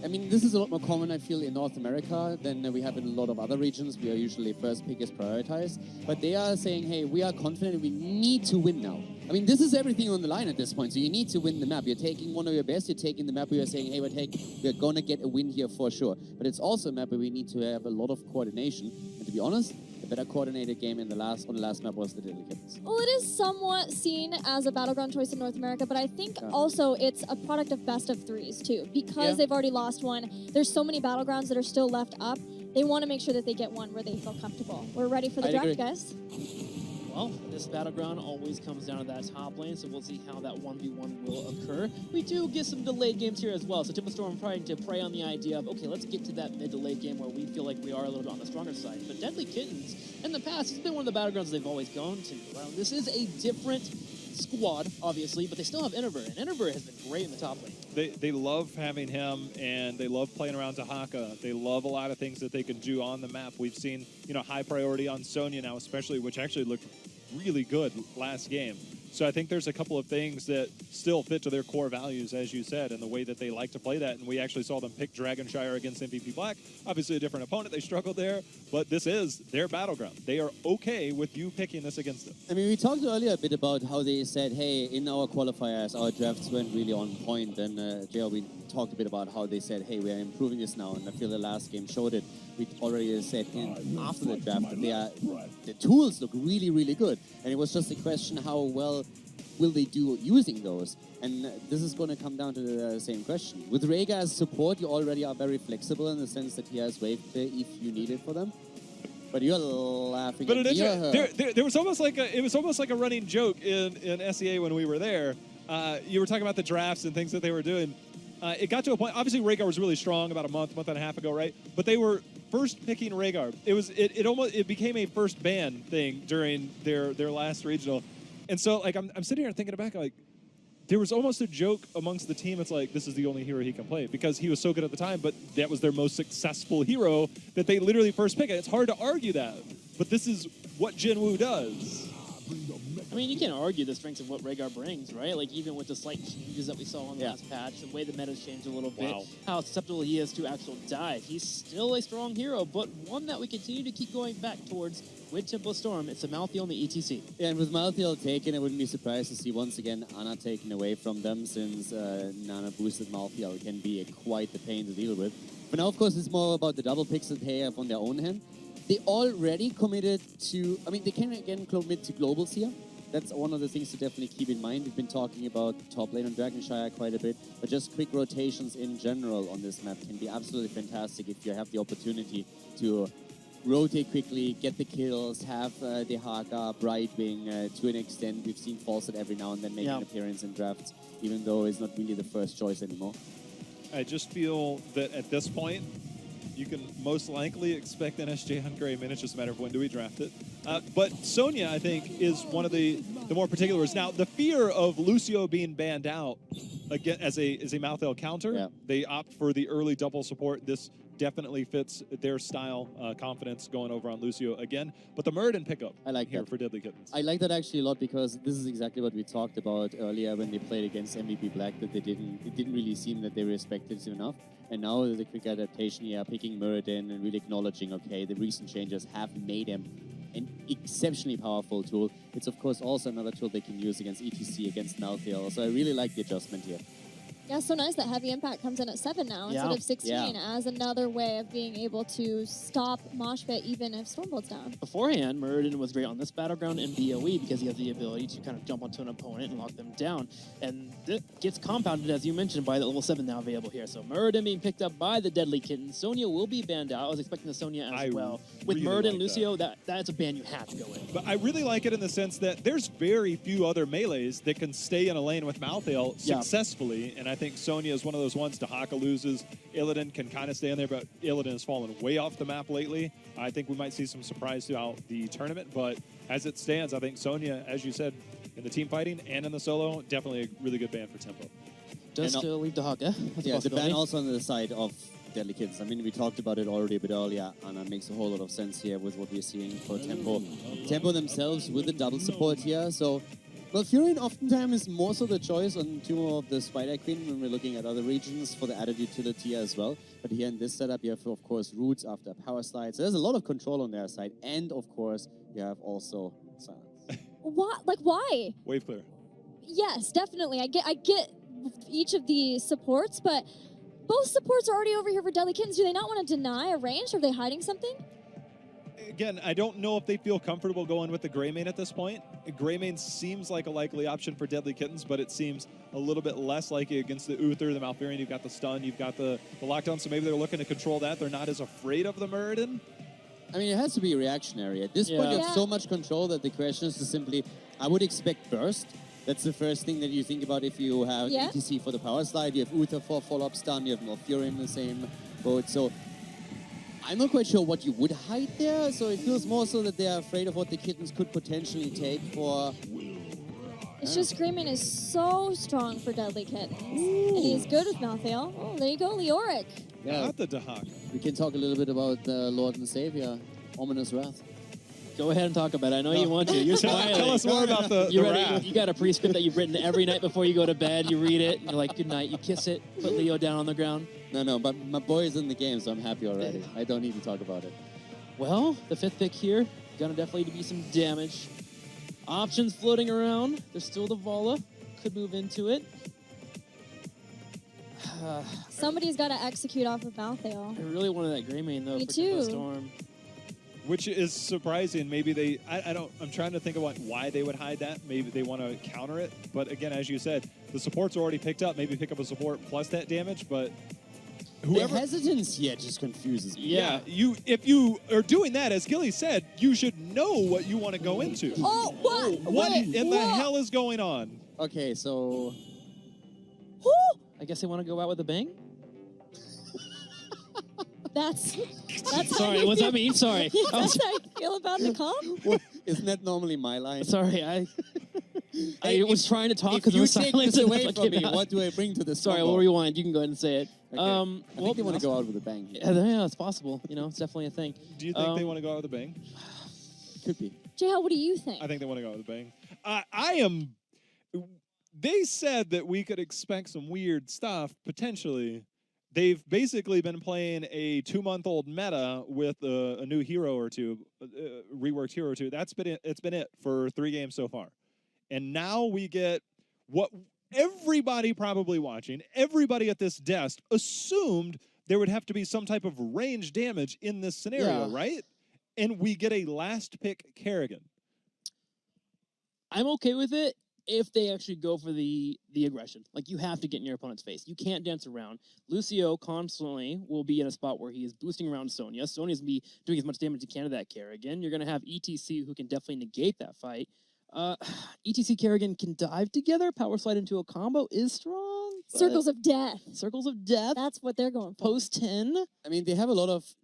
I mean, this is a lot more common, I feel, in North America than we have in a lot of other regions. We are usually first pick is prioritized. But they are saying, hey, we are confident we need to win now. I mean, this is everything on the line at this point, so you need to win the map. You're taking one of your best, you're taking the map where you're saying, hey, we're going to get a win here for sure. But it's also a map where we need to have a lot of coordination. And to be honest, a better coordinated game on the last map was the Deadlykittens. Well, it is somewhat seen as a battleground choice in North America, but I think also it's a product of best of threes too. Because they've already lost one, there's so many battlegrounds that are still left up. They want to make sure that they get one where they feel comfortable. We're ready for the draft, guys. Well, this battleground always comes down to that top lane, so we'll see how that 1v1 will occur. We do get some delayed games here as well, so Tempo Storm trying to prey on the idea of, okay, let's get to that mid to late game where we feel like we are a little bit on the stronger side. But Deadlykittens, in the past, it's been one of the battlegrounds they've always gone to. Well, this is a different squad, obviously, but they still have Innover, and Innover has been great in the top lane. They love having him, and they love playing around Tahaka. They love a lot of things that they can do on the map. We've seen, high priority on Sonya now, especially, which actually looked really good last game. So I think there's a couple of things that still fit to their core values, as you said, and the way that they like to play that. And we actually saw them pick Dragonshire against MVP Black. Obviously a different opponent. They struggled there, but this is their battleground. They are okay with you picking this against them. I mean, we talked earlier a bit about how they said, hey, in our qualifiers, our drafts went really on point. And JL, we talked a bit about how they said, hey, we are improving this now. And I feel the last game showed it. We already said after the draft that the tools look really, really good. And it was just a question how well will they do using those? And this is going to come down to the same question. With Rhaegar as support, you already are very flexible in the sense that he has wave clear if you need it for them. But you're laughing at me. There was almost like a running joke in SEA when we were there. You were talking about the drafts and things that they were doing. It got to a point. Obviously, Rhaegar was really strong about a month and a half ago, right? But they were first picking Rhaegar. It became a first ban thing during their last regional. And so, like, I'm sitting here thinking back, like, there was almost a joke amongst the team. It's like, this is the only hero he can play because he was so good at the time, but that was their most successful hero that they literally first pick. It's hard to argue that, but this is what Jinwoo does. I mean, you can't argue the strengths of what Rhaegar brings, right? Like, even with the slight changes that we saw on the last patch, the way the meta's changed a little bit, how susceptible he is to actual dive. He's still a strong hero, but one that we continue to keep going back towards with Tempo Storm. It's a Malthael on the ETC. Yeah, and with Malthael taken, I wouldn't be surprised to see once again Ana taken away from them, since Nana boosted Malthael can be quite the pain to deal with. But now, of course, it's more about the double picks that they have on their own hand. They already committed to, I mean, they can again commit to globals here. That's one of the things to definitely keep in mind. We've been talking about top lane on Dragonshire quite a bit, but just quick rotations in general on this map can be absolutely fantastic if you have the opportunity to rotate quickly, get the kills, have the Haka, Brightwing to an extent. We've seen Fawcett every now and then make an appearance in drafts, even though it's not really the first choice anymore. I just feel that at this point, you can most likely expect NSJ on Gray minutes, just a matter of when do we draft it. But Sonya, I think, is one of the more particulars. Now, the fear of Lucio being banned out again as a Malthael counter, they opt for the early double support. This definitely fits their style, confidence going over on Lucio again. But the Muradin pickup here for Deadlykittens. I like that actually a lot because this is exactly what we talked about earlier when they played against MVP Black, that it didn't really seem that they respected him enough. And now the quick adaptation here, picking Muradin and really acknowledging, okay, the recent changes have made him an exceptionally powerful tool. It's of course also another tool they can use against ETC, against Malthael. So I really like the adjustment here. Yeah, so nice that Heavy Impact comes in at 7 now instead of 16 as another way of being able to stop Moshpit even if Stormbolt's down. Beforehand, Muradin was great on this battleground in BOE because he has the ability to kind of jump onto an opponent and lock them down. And it gets compounded, as you mentioned, by the level 7 now available here. So Muradin being picked up by the Deadlykittens. Sonya will be banned out. I was expecting the Sonya as well. With really Muradin, like Lucio, that's a ban you have to go in. But I really like it in the sense that there's very few other melees that can stay in a lane with Malthael successfully, and I think Sonya is one of those ones. Dahaka loses. Illidan can kind of stay in there, but Illidan has fallen way off the map lately. I think we might see some surprise throughout the tournament, but as it stands, I think Sonya, as you said, in the team fighting and in the solo, definitely a really good ban for Tempo. Does still leave Dahaka. Yeah, the ban also on the side of Deadlykittens. I mean, we talked about it already a bit earlier, and it makes a whole lot of sense here with what we're seeing for Tempo. Tempo themselves with the double support here, so well, Furion oftentimes is more so the choice on two of the Spider Queen when we're looking at other regions for the added utility as well. But here in this setup, you have, of course, Roots after a power slide. So there's a lot of control on their side. And, of course, you have also Silence. What? Like, why? Wave clear. Yes, definitely. I get each of the supports, but both supports are already over here for Deadlykittens. Do they not want to deny a range? Are they hiding something? again, I don't know if they feel comfortable going with the Greymane at this point. Greymane seems like a likely option for Deadlykittens, but it seems a little bit less likely against the Uther, the Malfurion. You've got the stun, you've got the lockdown, so maybe they're looking to control that. They're not as afraid of the Muradin. I mean, it has to be reactionary. At this point, you have so much control that the question is to simply, I would expect burst. That's the first thing that you think about if you have ETC for the power slide. You have Uther for follow-up stun, you have Malfurion in the same boat. So I'm not quite sure what you would hide there. So it feels more so that they're afraid of what the Kittens could potentially take for... It's just Greymane is so strong for Deadlykittens. And he's good with Malthael. Oh, there you go, Leoric. Yeah, Not the Dahak. we can talk a little bit about the Lord and Savior, Ominous Wrath. Go ahead and talk about it. I know you want to. You're smiling. Tell us more about the wrath. You got a pre-script that you've written every night before you go to bed. You read it, and you're like, good night. You kiss it, put Leo down on the ground. No, but my boy is in the game, so I'm happy already. I don't need to talk about it. Well, the 5th pick here, gonna definitely be some damage. Options floating around. There's still the Vala. Could move into it. Somebody's got to execute off of Malthael. I really wanted that Greymane, though, Me for too. Tempo Storm. Which is surprising. Maybe they, I'm trying to think of why they would hide that. Maybe they want to counter it. But again, as you said, the support's already picked up. Maybe pick up a support plus that damage, but whoever... The hesitance here just confuses me. Yeah, if you are doing that, as Gilly said, you should know what you want to go into. Oh, what? What in the Whoa. hell is going on? Okay, so... I guess they want to go out with a bang? That's Sorry, what's that mean? Sorry. Yeah, that's how you feel about the comp? Well, isn't that normally my line? Sorry, I was trying to talk If because it you was take silence. this and away that's from what me, came out. what do I bring to this? Sorry, combo? we'll rewind. You can go ahead and say it. Okay. I think they want to go out with a bang here. Yeah, it's possible. You know, it's definitely a thing. Do you think they want to go out with a bang? Could be. J-Hal, what do you think? I think they want to go out with a bang. I am... They said that we could expect some weird stuff, potentially. They've basically been playing a 2-month-old meta with a new hero or two, reworked hero or two. That's been it. It's been it for 3 games so far. And now we get what everybody probably watching, everybody at this desk assumed there would have to be some type of range damage in this scenario, right? And we get a last pick Kerrigan. I'm okay with it if they actually go for the aggression. Like, you have to get in your opponent's face. You can't dance around. Lucio constantly will be in a spot where he is boosting around Sonya. Sonya's going to be doing as much damage as he can to that Kerrigan. You're going to have ETC who can definitely negate that fight. ETC Kerrigan can dive together. Power slide into a combo is strong. Circles of death. Circles of death. That's what they're going for. Post 10. I mean, they have a lot of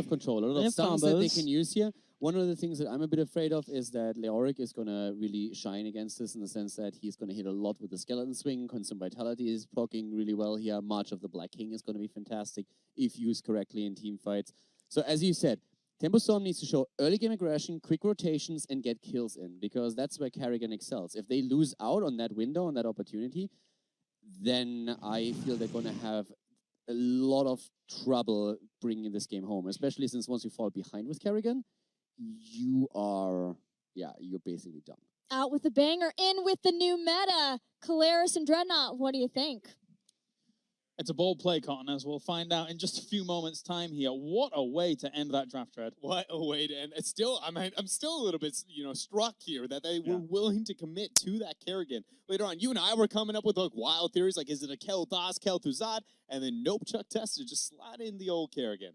control, a lot They of have stuns that they combos. can use here. One of the things that I'm a bit afraid of is that Leoric is going to really shine against this in the sense that he's going to hit a lot with the skeleton swing. Consume Vitality is proccing really well here. March of the Black King is going to be fantastic if used correctly in team fights. So as you said, Tempo Storm needs to show early game aggression, quick rotations, and get kills in, because that's where Kerrigan excels. If they lose out on that window, on that opportunity, then I feel they're going to have a lot of trouble bringing this game home, especially since once you fall behind with Kerrigan, you're basically done. Out with the banger, in with the new meta. Kalaris and Dreadnought, what do you think? It's a bold play, Cotton, as we'll find out in just a few moments' time here. What a way to end that draft, Tread. What a way to end. It's still, I'm still a little bit, struck here that they were willing to commit to that Kerrigan. Later on, you and I were coming up with like wild theories, like is it a Kel'Thas, Kel'Thuzad? And then nope, Chuck Tester just slide in the old Kerrigan.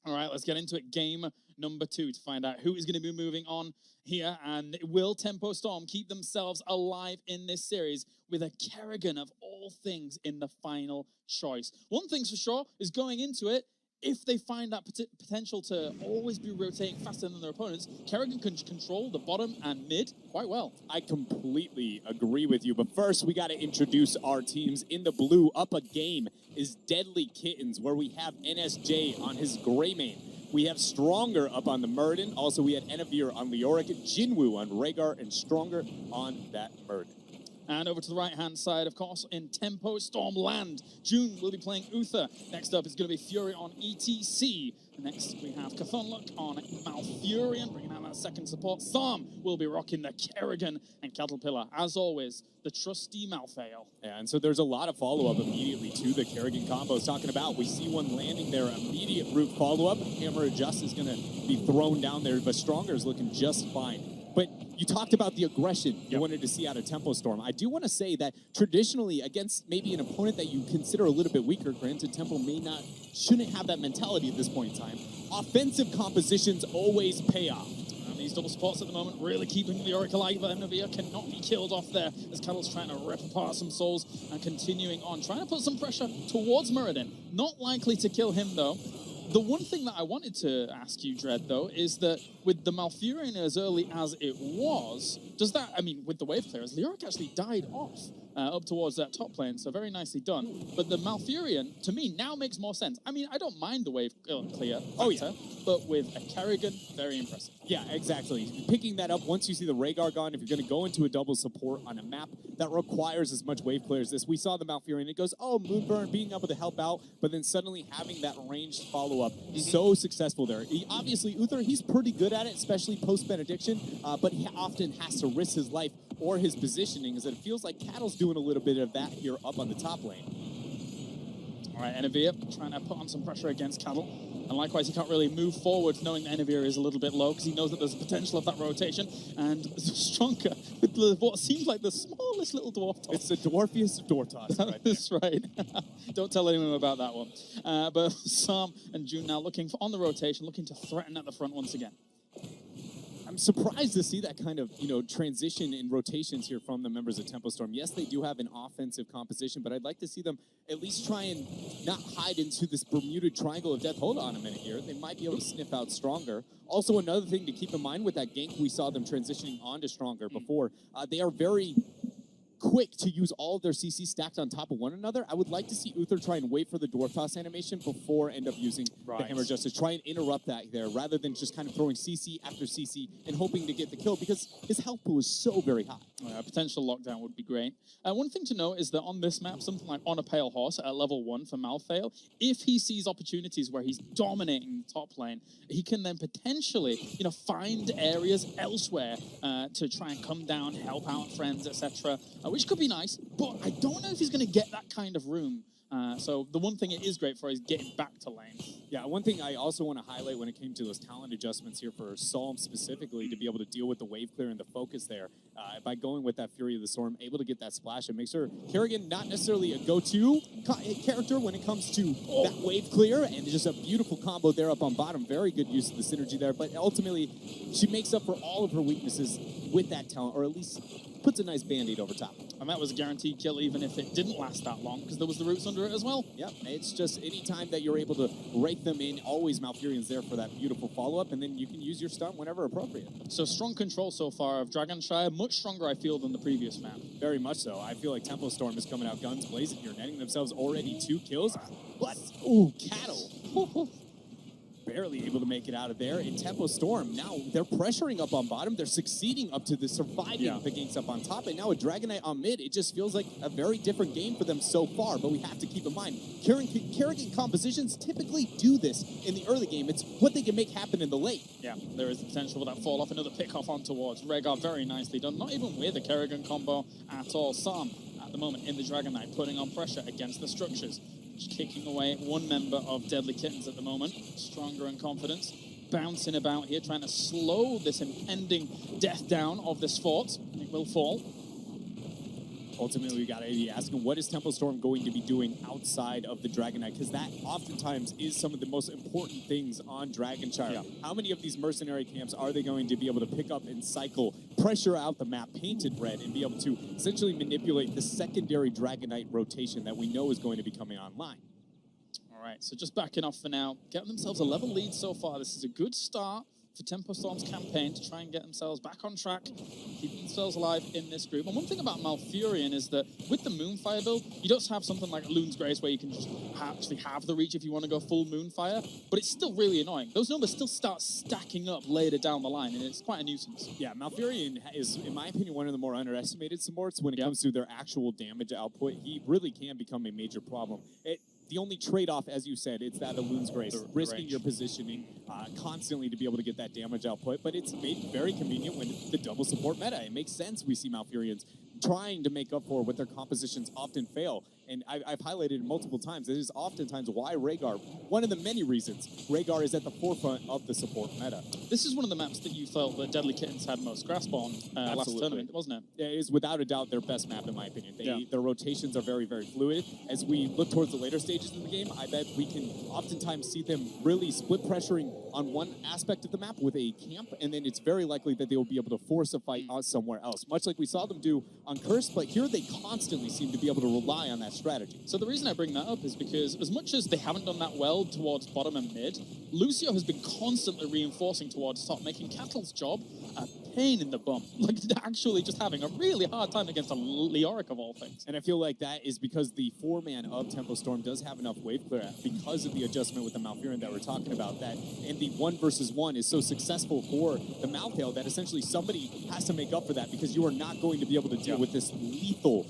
All right, let's get into it. Game number 2 to find out who is going to be moving on here. And will Tempo Storm keep themselves alive in this series with a Kerrigan of all things in the final choice? One thing's for sure is going into it, if they find that potential to always be rotating faster than their opponents, Kerrigan can control the bottom and mid quite well. I completely agree with you, but first we got to introduce our teams. In the blue, up a game is Deadlykittens, where we have NSJ on his Greymane. We have Stronger up on the Muradin. Also, we had Enavir on Leoric, Jinwoo on Rhaegar, and Stronger on that Muradin. And over to the right-hand side, of course, in Tempo Storm land, June will be playing Uther. Next up is going to be Fury on ETC. Next, we have Cthulhu on Malfurion, bringing out that second support. Thom will be rocking the Kerrigan and Caterpillar. As always, the trusty Malthael. Yeah, and so there's a lot of follow-up immediately to the Kerrigan combo I was talking about. We see one landing there, immediate root follow-up. Hammer Adjust is going to be thrown down there, but Stronger is looking just fine. But you talked about the aggression you wanted to see out of Tempo Storm. I do want to say that traditionally, against maybe an opponent that you consider a little bit weaker, granted Tempo shouldn't have that mentality at this point in time, offensive compositions always pay off. And these double supports at the moment really keeping the Oracle alive, but Navia cannot be killed off there as Kettle's trying to rip apart some souls and continuing on, trying to put some pressure towards Muradin. Not likely to kill him though. The one thing that I wanted to ask you, Dread, though, is that with the Malfurion as early as it was, does that, I mean, with the wave clearers, Leoric actually died off up towards that top lane, so very nicely done. But the Malfurion, to me, now makes more sense. I mean, I don't mind the wave clear factor, but with a Kerrigan, very impressive. Yeah, exactly. Picking that up once you see the Rhaegar gone, if you're going to go into a double support on a map that requires as much wave clear as this, we saw the Malfurion, it goes, oh, Moonburn, being able to help out, but then suddenly having that ranged follow-up, so successful there. Obviously, Uther, he's pretty good at it, especially post-Benediction, but he often has to risk his life or his positioning, as it feels like Cattle's doing a little bit of that here up on the top lane. All right, Enavir trying to put on some pressure against Cattle. And likewise, he can't really move forward knowing that Enavir is a little bit low because he knows that there's a potential of that rotation. And Stronger with what seems like the smallest little dwarf toss. It's the dwarfiest of dwarf toss right there. That's right. Don't tell anyone about that one. But Sam and June now looking on the rotation, looking to threaten at the front once again. I'm surprised to see that kind of, transition in rotations here from the members of Tempo Storm. Yes, they do have an offensive composition, but I'd like to see them at least try and not hide into this Bermuda Triangle of Death. Hold on a minute here. They might be able to sniff out Stronger. Also, another thing to keep in mind with that gank we saw them transitioning onto Stronger before, they are very quick to use all of their CC stacked on top of one another. I would like to see Uther try and wait for the Dwarf Toss animation before end up using the Hammer Justice. Try and interrupt that there rather than just kind of throwing CC after CC and hoping to get the kill because his health pool is so very high. A potential lockdown would be great. One thing to note is that on this map, something like On a Pale Horse at level 1 for Malthael, if he sees opportunities where he's dominating the top lane, he can then potentially, find areas elsewhere to try and come down, help out friends, etc., which could be nice, but I don't know if he's going to get that kind of room. So the one thing it is great for is getting back to lane. Yeah, one thing I also want to highlight when it came to those talent adjustments here for Psalm specifically to be able to deal with the wave clear and the focus there. By going with that Fury of the Storm, able to get that splash and make sure Kerrigan not necessarily a go-to character when it comes to that wave clear, and just a beautiful combo there up on bottom. Very good use of the synergy there, but ultimately she makes up for all of her weaknesses with that talent, or at least puts a nice band-aid over top. And that was a guaranteed kill even if it didn't last that long because there was the roots under it as well. Yep, it's just any time that you're able to rake them in, always Malfurion's there for that beautiful follow-up, and then you can use your stun whenever appropriate. So strong control so far of Dragonshire, much stronger I feel than the previous map. Very much so. I feel like Tempo Storm is coming out guns blazing here, netting themselves already 2 kills. But, ooh, Cattle. Barely able to make it out of there. In Tempo Storm, now they're pressuring up on bottom. They're succeeding up to the surviving the ganks up on top. And now a Dragon Knight on mid, it just feels like a very different game for them so far. But we have to keep in mind, Kerrigan compositions typically do this in the early game. It's what they can make happen in the late. Yeah, there is the potential for that fall off. Another pick off on towards Rhaegar. Very nicely done. Not even with a Kerrigan combo at all. Sam, at the moment, in the Dragon Knight, putting on pressure against the structures. Just kicking away one member of Deadlykittens at the moment. Stronger in confidence. Bouncing about here, trying to slow this impending death down of this fort. It will fall. Ultimately, we got to be asking, what is Tempo Storm going to be doing outside of the Dragon Knight? Because that oftentimes is some of the most important things on Dragonshire. Yeah. How many of these mercenary camps are they going to be able to pick up and cycle, pressure out the map, painted red, and be able to essentially manipulate the secondary Dragon Knight rotation that we know is going to be coming online? All right, so just backing off for now. Getting themselves a level lead so far. This is a good start for Tempo Storm's campaign to try and get themselves back on track, keep themselves alive in this group. And one thing about Malfurion is that with the Moonfire build, you don't have something like Loon's Grace where you can just actually have the reach if you want to go full Moonfire, but it's still really annoying. Those numbers still start stacking up later down the line, and it's quite a nuisance. Yeah, Malfurion is, in my opinion, one of the more underestimated supports when it comes to their actual damage output. He really can become a major problem. the only trade-off, as you said, it's that of Loon's Grace, The risking range. your positioning constantly to be able to get that damage output, but it's made very convenient when the double support meta. It makes sense we see Malfurions trying to make up for what their compositions often fail. And I've highlighted it multiple times. This is oftentimes why Rhaegar, one of the many reasons, Rhaegar is at the forefront of the support meta. This is one of the maps that you felt that Deadlykittens had most grasp on last Absolutely. tournament, wasn't it? It is without a doubt their best map, in my opinion. Yeah. Their rotations are very, very fluid. As we look towards the later stages of the game, I bet we can oftentimes see them really split pressuring on one aspect of the map with a camp, and then it's very likely that they will be able to force a fight out somewhere else, much like we saw them do on Curse, but here they constantly seem to be able to rely on that strategy. So the reason I bring that up is because as much as they haven't done that well towards bottom and mid, Lucio has been constantly reinforcing towards top, making Cattle's job a pain in the bum. Like, actually just having a really hard time against a Leoric of all things. And I feel like that is because the 4-man of Tempo Storm does have enough wave clear because of the adjustment with the Malfurion that we're talking about, that and the 1 versus 1 is so successful for the Maltail that essentially somebody has to make up for that, because you are not going to be able to deal with this lethal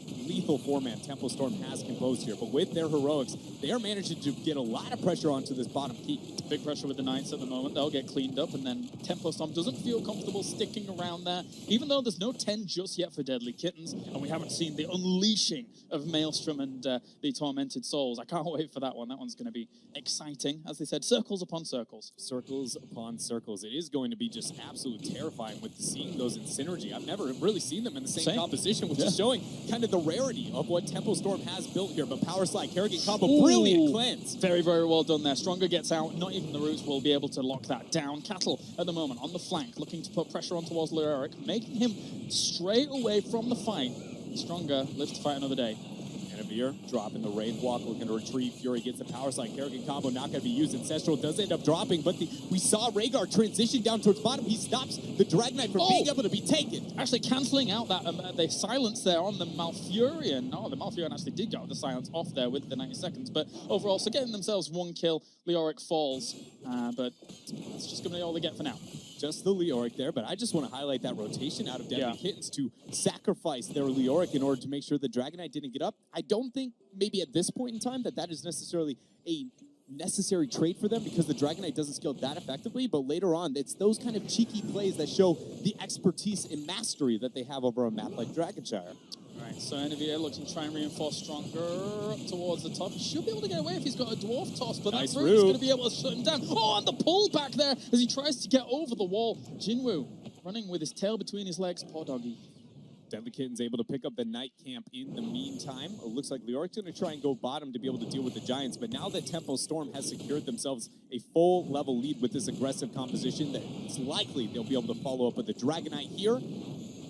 4-man Tempo Storm has composed here. But with their heroics, they are managing to get a lot of pressure onto this bottom keep. Big pressure with the Knights at the moment. They'll get cleaned up, and then Tempo Storm doesn't feel comfortable sticking around there, even though there's no 10 just yet for Deadlykittens, and we haven't seen the unleashing of Maelstrom and the Tormented Souls. I can't wait for that one. That one's going to be exciting. As they said, circles upon circles. Circles upon circles. It is going to be just absolutely terrifying with seeing those in synergy. I've never really seen them in the same composition, which is showing kind of the rarity of what Tempo Storm has built here. But Power Slide, Kerrigan combo, brilliant cleanse. Very, very well done there. Stronger gets out. Not even the Roots will be able to lock that down. Cattle at the moment on the flank, looking to put pressure on towards Leoric, making him stray away from the fight. Stronger lives to fight another day. Enavir dropping the Wraith Walk, looking to retrieve. Fury gets a Power Slide. Kerrigan combo not going to be used. Ancestral does end up dropping, but we saw Rhaegar transition down towards bottom. He stops the Drag Knight from being able to be taken. Actually cancelling out that the silence there on the Malfurion. No, the Malfurion actually did get the silence off there with the 90 seconds, but overall, so getting themselves 1 kill. Leoric falls, but that's just going to be all they get for now. Just the Leoric there, but I just want to highlight that rotation out of Deadlykittens to sacrifice their Leoric in order to make sure the Dragon Knight didn't get up. I don't think maybe at this point in time that is necessarily a necessary trait for them, because the Dragon Knight doesn't scale that effectively, but later on, it's those kind of cheeky plays that show the expertise and mastery that they have over a map like Dragonshire. Right, so Enavir looking to try and reinforce Stronger up towards the top. He should be able to get away if he's got a Dwarf Toss, but nice that Root is going to be able to shut him down. Oh, and the pull back there as he tries to get over the wall. Jinwoo running with his tail between his legs. Poor doggy. Deadlykitten's able to pick up the Night Camp in the meantime. It looks like Leoric's going to try and go bottom to be able to deal with the Giants, but now that Tempo Storm has secured themselves a full level lead with this aggressive composition, that it's likely they'll be able to follow up with the Dragon Knight here.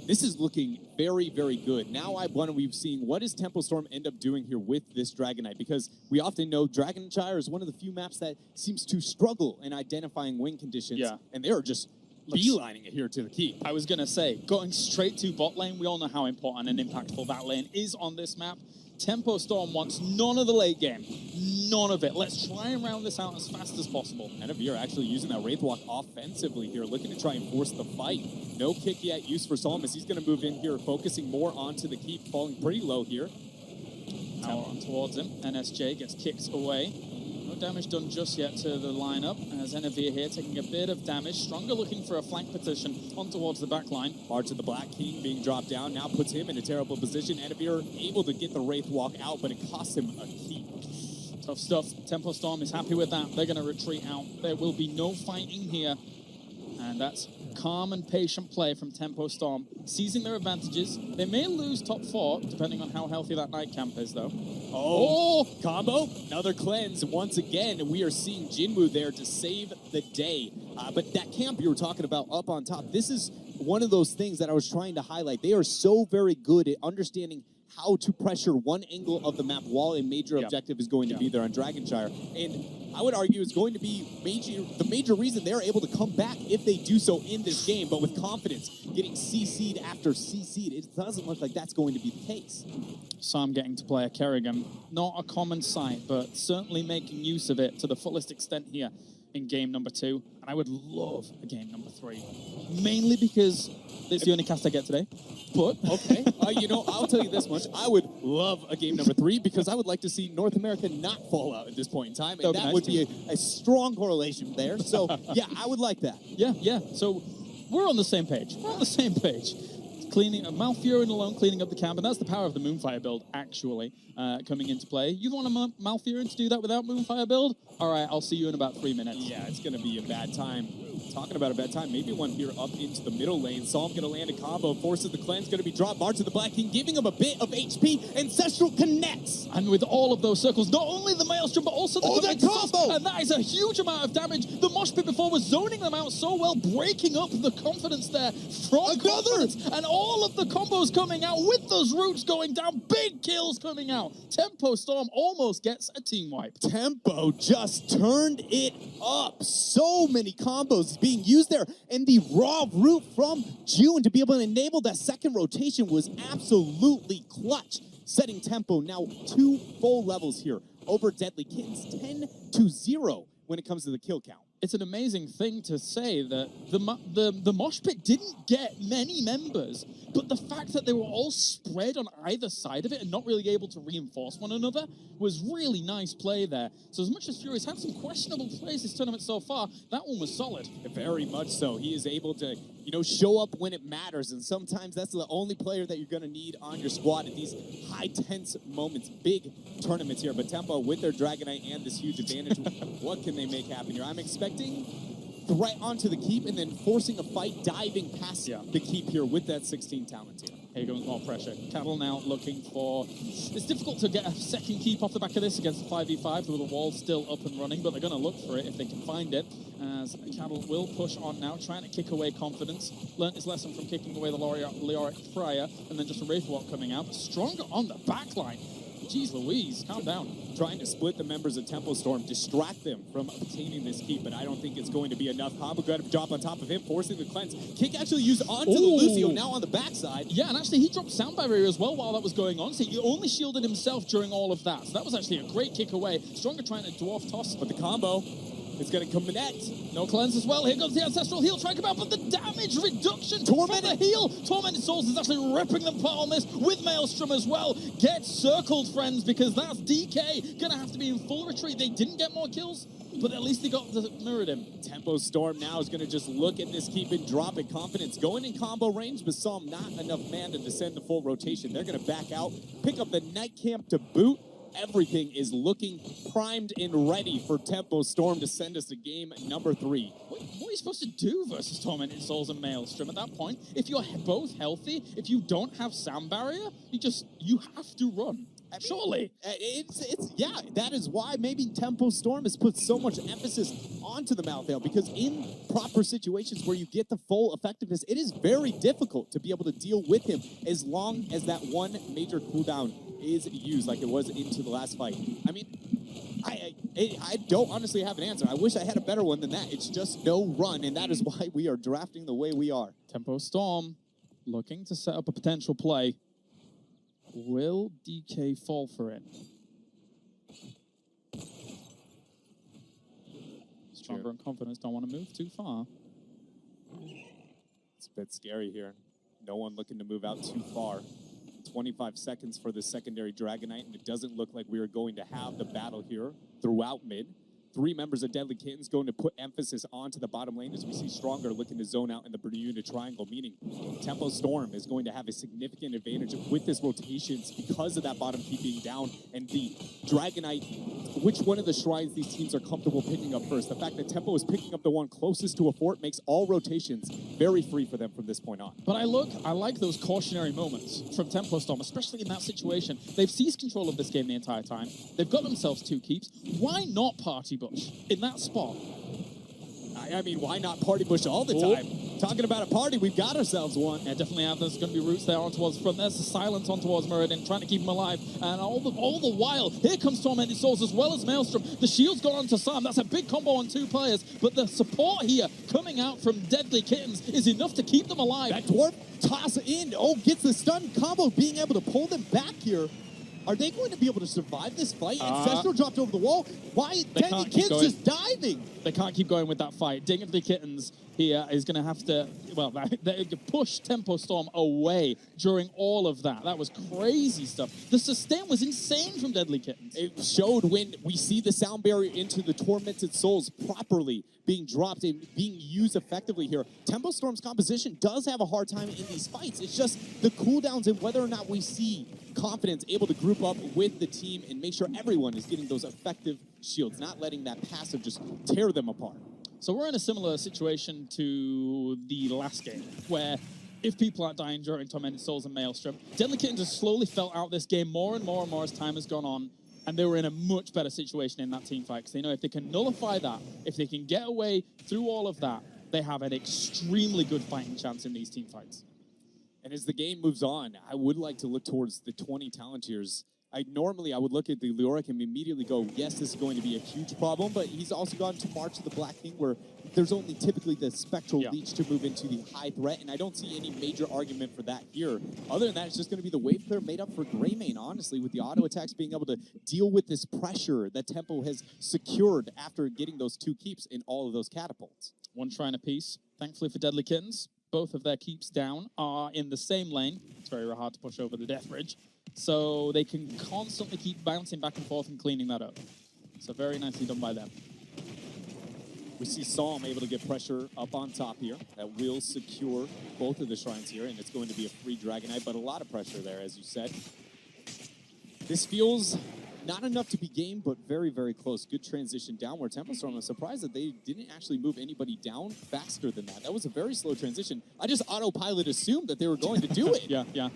This is looking very, very good. Now I want to be seeing what does Tempo Storm end up doing here with this Dragon Knight, because we often know Dragonshire is one of the few maps that seems to struggle in identifying win conditions, and they are just beelining it here to the key. I was going to say, going straight to bot lane, we all know how important and impactful that lane is on this map. Tempo Storm wants none of the late game. None of it. Let's try and round this out as fast as possible. Enavir actually using that Wraith Walk offensively here, looking to try and force the fight. No kick yet used for Solom as he's going to move in here, focusing more onto the keep, falling pretty low here. Now on towards him. NSJ gets kicked away. No damage done just yet to the lineup, as Enavir here taking a bit of damage. Stronger looking for a flank petition on towards the back line. Arch of the Black King being dropped down now puts him in a terrible position. Enavir able to get the Wraith Walk out, but it costs him a keep. Tough stuff. Tempo Storm is happy with that. They're going to retreat out. There will be no fighting here. And that's calm and patient play from Tempo Storm, seizing their advantages. They may lose top 4, depending on how healthy that Night Camp is, though. Oh, combo, another cleanse. Once again, we are seeing Jinwoo there to save the day. But that camp you were talking about up on top, this is one of those things that I was trying to highlight. They are so very good at understanding how to pressure one angle of the map while a major objective is going to be there on Dragonshire. And I would argue it's going to be the major reason they're able to come back if they do so in this game, but with confidence, getting CC'd after CC'd. It doesn't look like that's going to be the case. Sam getting to play a Kerrigan. Not a common sight, but certainly making use of it to the fullest extent here. in game number 2, and I would love a game number 3. Mainly because it's the only cast I get today. But Okay, you know, I'll tell you this much. I would love a game number 3 because I would like to see North America not fall out at this point in time. And that would be a strong correlation there. So, yeah, I would like that. Yeah. So we're on the same page. Cleaning Malfurion alone, cleaning up the camp, and that's the power of the Moonfire build, actually, coming into play. You want a Malfurion to do that without Moonfire build? All right, I'll see you in about 3 minutes. Yeah, it's going to be a bad time. Talking about a bad time, maybe one here up into the middle lane. Psalm going to land a combo, forces the cleanse, going to be dropped. March of the Black King giving him a bit of HP. Ancestral connects. And with all of those circles, not only the Maelstrom, but also the combo! And that is a huge amount of damage. The Mosh Pit before was zoning them out so well, breaking up the confidence there from Confidence. And all of the combos coming out with those roots going down, big kills coming out. Tempo Storm almost gets a team wipe. Tempo just turned it up. So many combos being used there. And the raw root from June to be able to enable that second rotation was absolutely clutch. Setting Tempo now 2 full levels here over Deadlykittens, 10-0 when it comes to the kill count. It's an amazing thing to say that the Mosh Pit didn't get many members, but the fact that they were all spread on either side of it and not really able to reinforce one another was really nice play there. So as much as Fury's had some questionable plays this tournament so far, that one was solid. Very much so. He is able to, you know, show up when it matters, and sometimes that's the only player that you're going to need on your squad at these high tense moments, big tournaments here. But Tempo with their Dragonite and this huge advantage, what can they make happen here? I'm expecting right onto the keep and then forcing a fight, diving past the keep here with that 16 talent here. Here goes more pressure. Cattle now looking for... It's difficult to get a second keep off the back of this against the 5v5 with the wall still up and running, but they're going to look for it if they can find it, as Cattle will push on now, trying to kick away confidence. Learned his lesson from kicking away the Leoric prior, and then just a Wraithwalk coming out. Stronger on the backline. Jeez Louise, calm down. Trying to split the members of Tempo Storm, distract them from obtaining this keep, but I don't think it's going to be enough. Combo got to drop on top of him, forcing the cleanse. Kick actually used onto the Lucio, now on the backside. Yeah, and actually he dropped Sound Barrier as well while that was going on, so he only shielded himself during all of that. So that was actually a great kick away. Stronger trying to dwarf toss. But the combo is going to connect. No cleanse as well. Here comes the Ancestral Heal trying to come out, but the damage reduction from the heal. Tormented Souls is actually ripping them apart on this with Maelstrom as well. Get circled, friends, because that's DK. Gonna have to be in full retreat. They didn't get more kills, but at least they got the mirrored him. Tempo Storm now is going to just look at this keep and drop it. Confidence going in combo range, but Psalm not enough man to descend the full rotation. They're going to back out, pick up the Night Camp to boot. Everything is looking primed and ready for Tempo Storm to send us to game number 3. What are you supposed to do versus Tormented Souls and Maelstrom at that point? If you're both healthy, if you don't have Sound Barrier, you have to run. I mean, surely. Yeah, that is why maybe Tempo Storm has put so much emphasis onto the Malthael, because in proper situations where you get the full effectiveness, it is very difficult to be able to deal with him as long as that one major cooldown is used, like it was into the last fight. I mean, I don't honestly have an answer. I wish I had a better one than that. It's just no run, and that is why we are drafting the way we are. Tempo Storm looking to set up a potential play. Will DK fall for it? Stronger and Confidence don't want to move too far. It's a bit scary here. No one looking to move out too far. 25 seconds for the secondary Dragonite, and it doesn't look like we are going to have the battle here throughout mid. 3 members of Deadlykittens going to put emphasis onto the bottom lane as we see Stronger looking to zone out in the Bermuda Triangle, meaning Tempo Storm is going to have a significant advantage with this rotations because of that bottom keep being down, and the Dragonite, which one of the shrines these teams are comfortable picking up first. The fact that Tempo is picking up the one closest to a fort makes all rotations very free for them from this point on. But I like those cautionary moments from Tempo Storm, especially in that situation. They've seized control of this game the entire time. They've got themselves 2 keeps. Why not Party Bush in that spot? I mean, why not Party Bush all the time? Talking about a party, we've got ourselves one. Yeah, definitely have. There's going to be roots there on towards front. There's the silence on towards Muradin, trying to keep him alive. And all the while, here comes Tormented Souls as well as Maelstrom. The shield's gone onto Sam. That's a big combo on 2 players. But the support here coming out from Deadlykittens is enough to keep them alive. That dwarf toss in. Oh, gets the stun combo, being able to pull them back here. Are they going to be able to survive this fight? Ancestral dropped over the wall. Why? Deadlykittens just diving. They can't keep going with that fight. Deadlykittens here is going to have to, well, they push Tempo Storm away during all of that. That was crazy stuff. The sustain was insane from Deadlykittens. It showed when we see the sound barrier into the Tormented Souls properly being dropped and being used effectively here. Tempo Storm's composition does have a hard time in these fights. It's just the cooldowns and whether or not we see Confidence able to group up with the team and make sure everyone is getting those effective shields, not letting that passive just tear them apart. So we're in a similar situation to the last game, where if people aren't dying during Tormented Souls and Maelstrom, Deadlykittens has slowly felt out this game more and more and more as time has gone on, and they were in a much better situation in that team fight, because they know if they can nullify that, if they can get away through all of that, they have an extremely good fighting chance in these team fights. And as the game moves on, I would like to look towards the 20 Talontiers. Normally I would look at the Leoric and immediately go, yes, this is going to be a huge problem, but he's also gone to March of the Black King, where there's only typically the Spectral Leech to move into the high threat, and I don't see any major argument for that here. Other than that, it's just going to be the wave clear made up for Greymane, honestly, with the auto attacks being able to deal with this pressure that Tempo has secured after getting those 2 keeps in all of those catapults. One shrine apiece. Thankfully for Deadlykittens, both of their keeps down are in the same lane. It's very hard to push over the Death Bridge. So they can constantly keep bouncing back and forth and cleaning that up. So very nicely done by them. We see Psalm able to get pressure up on top here. That will secure both of the shrines here, and it's going to be a free Dragonite, but a lot of pressure there, as you said. This feels not enough to be game, but very, very close. Good transition downward. Tempo Storm, I'm surprised that they didn't actually move anybody down faster than that. That was a very slow transition. I just autopilot assumed that they were going to do it. Yeah.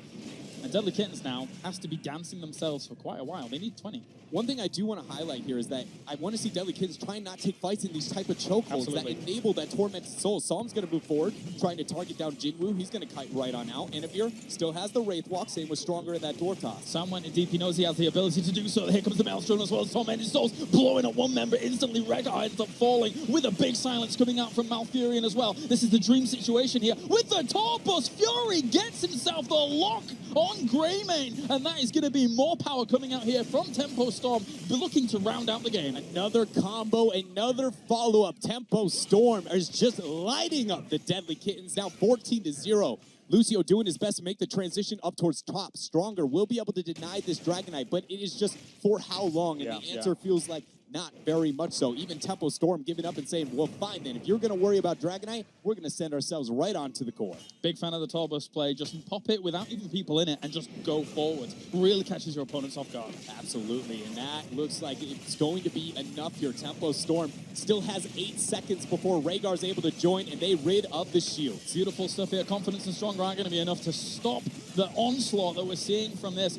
And Deadlykittens now has to be dancing themselves for quite a while. They need 20. One thing I do want to highlight here is that I want to see Deadlykittens try and not take fights in these type of chokeholds that enable that Tormented Soul. Psalm's going to move forward, trying to target down Jinwoo. He's going to kite right on out. Anavir still has the Wraith Walk, same was stronger in that door toss. Sam went in deep. He knows he has the ability to do so. Here comes the Maelstrom as well as Tormented Souls, blowing up one member instantly. Rega ends up falling with a big silence coming out from Malfurion as well. This is the dream situation here with the Torpus. Fury gets himself the lock on Greymane, and that is going to be more power coming out here from Tempo Storm, looking to round out the game. Another combo, another follow-up. Tempo Storm is just lighting up the Deadlykittens, now 14-0. Lucio doing his best to make the transition up towards top. Stronger will be able to deny this Dragonite, but it is just for how long? And the answer feels like not very much so. Even Tempo Storm giving up and saying, well, fine then. If you're going to worry about Dragonite, we're going to send ourselves right on to the core. Big fan of the Torbus play. Just pop it without even people in it and just go forward. Really catches your opponents off guard. Absolutely, and that looks like it's going to be enough here. Tempo Storm still has 8 seconds before Rhaegar's able to join, and they rid of the shields. Beautiful stuff here. Confidence and Stronger aren't going to be enough to stop the onslaught that we're seeing from this.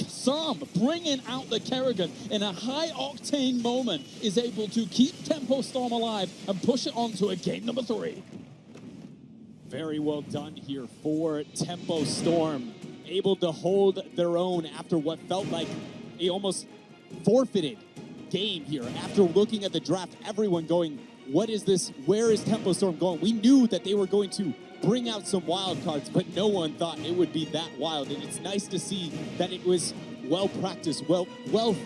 Sam, bringing out the Kerrigan in a high-octane moment, is able to keep Tempo Storm alive and push it on to a game number 3. Very well done here for Tempo Storm. Able to hold their own after what felt like a almost forfeited game here. After looking at the draft, everyone going, what is this? Where is Tempo Storm going? We knew that they were going to bring out some wild cards, but no one thought it would be that wild. And it's nice to see that it was well practiced, well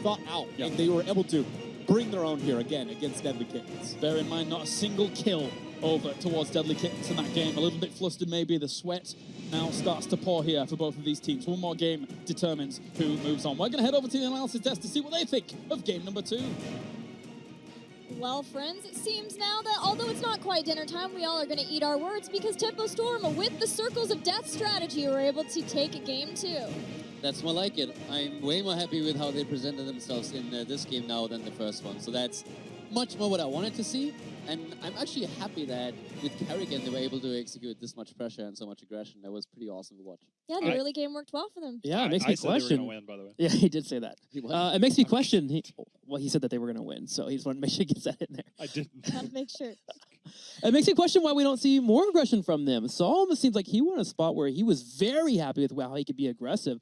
thought out, and they were able to bring their own here again against Deadlykittens. Bear in mind, not a single kill over towards Deadlykittens in that game. A little bit flustered maybe. The sweat now starts to pour here for both of these teams. One more game determines who moves on. We're going to head over to the analysis desk to see what they think of game number 2. Well, friends, it seems now that although it's not quite dinner time, we all are going to eat our words because Tempo Storm, with the Circles of Death strategy, were able to take game 2. That's more like it. I'm way more happy with how they presented themselves in this game now than the first one. So that's much more what I wanted to see. And I'm actually happy that with Kerrigan, they were able to execute this much pressure and so much aggression. That was pretty awesome to watch. Yeah, the early game worked well for them. Yeah, it makes me question. I said they were going to win, by the way. Yeah, he did say that. It makes me question. He said that they were going to win, so he just wanted to make sure he gets that in there. I didn't. Gotta make sure. It makes me question why we don't see more aggression from them. Solom seems like he won a spot where he was very happy with how he could be aggressive.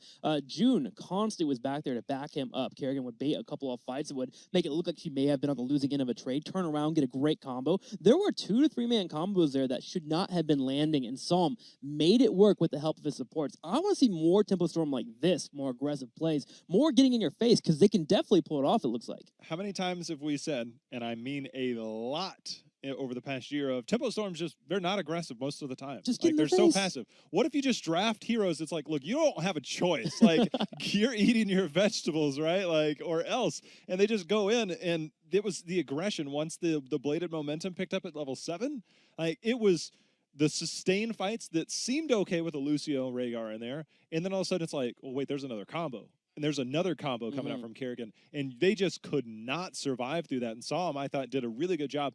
June constantly was back there to back him up. Kerrigan would bait a couple of fights that would make it look like she may have been on the losing end of a trade, turn around, get a great combo. There were 2 to 3 man combos there that should not have been landing, and Solom made it work with the help of his supports. I want to see more Tempo Storm like this, more aggressive plays, more getting in your face, because they can definitely pull it off, it looks like. How many times have we said, and I mean a lot, over the past year of Tempo Storms, just they're not aggressive most of the time. Just like they're so face. passive. What if you just draft heroes? It's like, look, you don't have a choice. Like you're eating your vegetables, right? Like or else, and they just go in, and it was the aggression once the bladed momentum picked up at level 7. Like it was the sustained fights that seemed okay with a Lucio Rhaegar in there, and then all of a sudden it's like, oh wait, there's another combo. And there's another combo coming out from Kerrigan, and they just could not survive through that. And Solom, I thought, did a really good job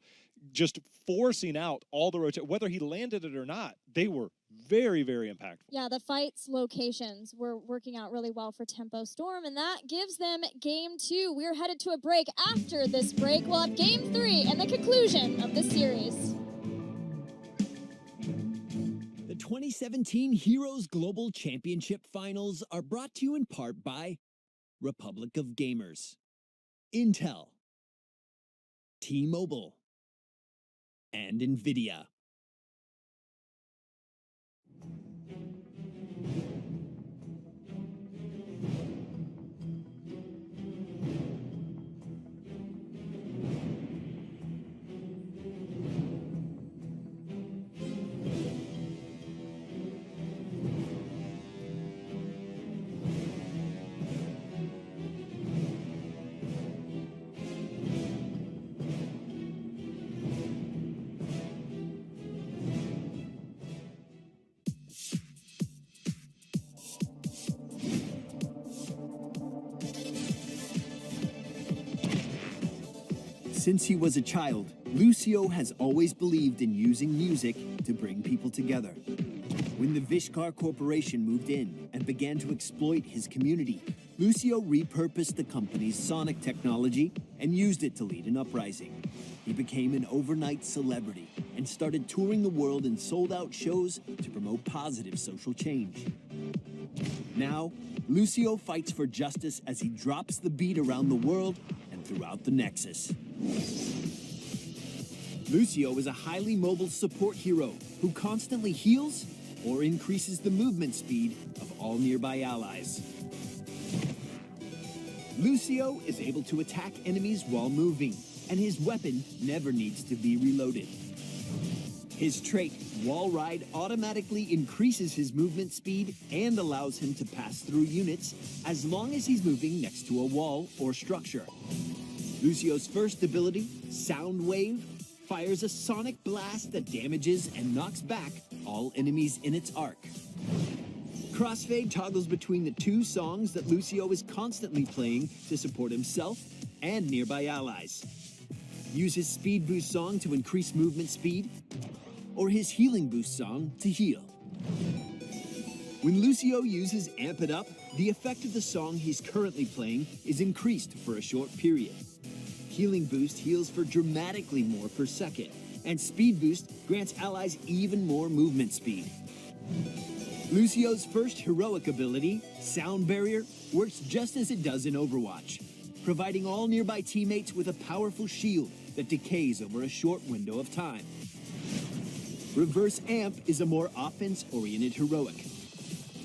just forcing out all the rotation. Whether he landed it or not, they were very, very impactful. Yeah, the fights locations were working out really well for Tempo Storm, and that gives them game 2. We're headed to a break. After this break, we'll have game 3 and the conclusion of the series. The 2017 Heroes Global Championship Finals are brought to you in part by Republic of Gamers, Intel, T-Mobile, and NVIDIA. Since he was a child, Lucio has always believed in using music to bring people together. When the Vishkar Corporation moved in and began to exploit his community, Lucio repurposed the company's sonic technology and used it to lead an uprising. He became an overnight celebrity and started touring the world in sold-out shows to promote positive social change. Now, Lucio fights for justice as he drops the beat around the world and throughout the Nexus. Lucio is a highly mobile support hero who constantly heals or increases the movement speed of all nearby allies. Lucio is able to attack enemies while moving, and his weapon never needs to be reloaded. His trait, Wall Ride, automatically increases his movement speed and allows him to pass through units as long as he's moving next to a wall or structure. Lucio's first ability, Sound Wave, fires a sonic blast that damages and knocks back all enemies in its arc. Crossfade toggles between the 2 songs that Lucio is constantly playing to support himself and nearby allies. Use his Speed Boost song to increase movement speed, or his Healing Boost song to heal. When Lucio uses Amp It Up, the effect of the song he's currently playing is increased for a short period. Healing Boost heals for dramatically more per second, and Speed Boost grants allies even more movement speed. Lucio's first heroic ability, Sound Barrier, works just as it does in Overwatch, providing all nearby teammates with a powerful shield that decays over a short window of time. Reverse Amp is a more offense-oriented heroic.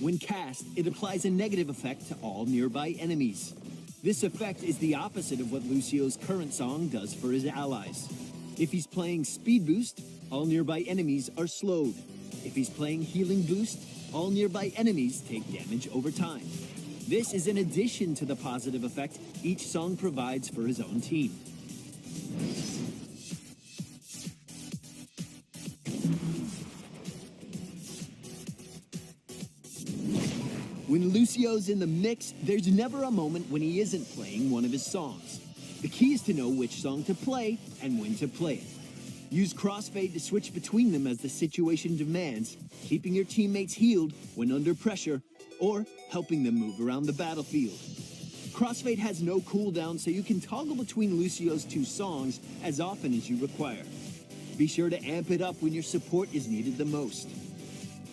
When cast, it applies a negative effect to all nearby enemies. This effect is the opposite of what Lucio's current song does for his allies. If he's playing Speed Boost, all nearby enemies are slowed. If he's playing Healing Boost, all nearby enemies take damage over time. This is in addition to the positive effect each song provides for his own team. When Lucio's in the mix, there's never a moment when he isn't playing one of his songs. The key is to know which song to play and when to play it. Use Crossfade to switch between them as the situation demands, keeping your teammates healed when under pressure, or helping them move around the battlefield. Crossfade has no cooldown, so you can toggle between Lucio's 2 songs as often as you require. Be sure to amp it up when your support is needed the most.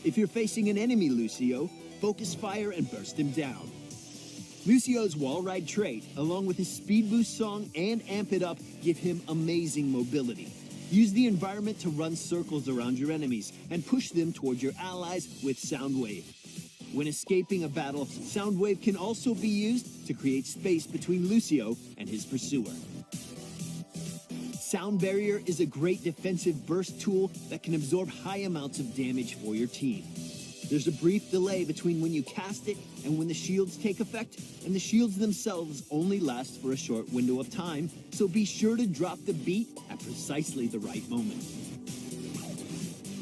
If you're facing an enemy, Lucio, focus fire and burst him down. Lucio's wall ride trait, along with his speed boost song and amp it up, give him amazing mobility. Use the environment to run circles around your enemies and push them toward your allies with Soundwave. When escaping a battle, Soundwave can also be used to create space between Lucio and his pursuer. Sound Barrier is a great defensive burst tool that can absorb high amounts of damage for your team. There's a brief delay between when you cast it and when the shields take effect, and the shields themselves only last for a short window of time, so be sure to drop the beat at precisely the right moment.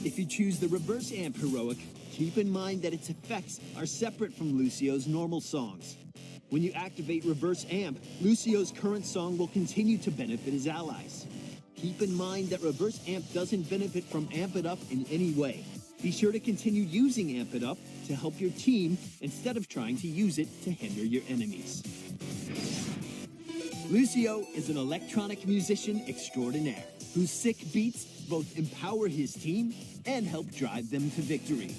If you choose the reverse amp heroic, keep in mind that its effects are separate from Lucio's normal songs. When you activate reverse amp, Lucio's current song will continue to benefit his allies. Keep in mind that reverse amp doesn't benefit from amp it up in any way. Be sure to continue using amp it up to help your team instead of trying to use it to hinder your enemies. Lucio is an electronic musician extraordinaire whose sick beats both empower his team and help drive them to victory.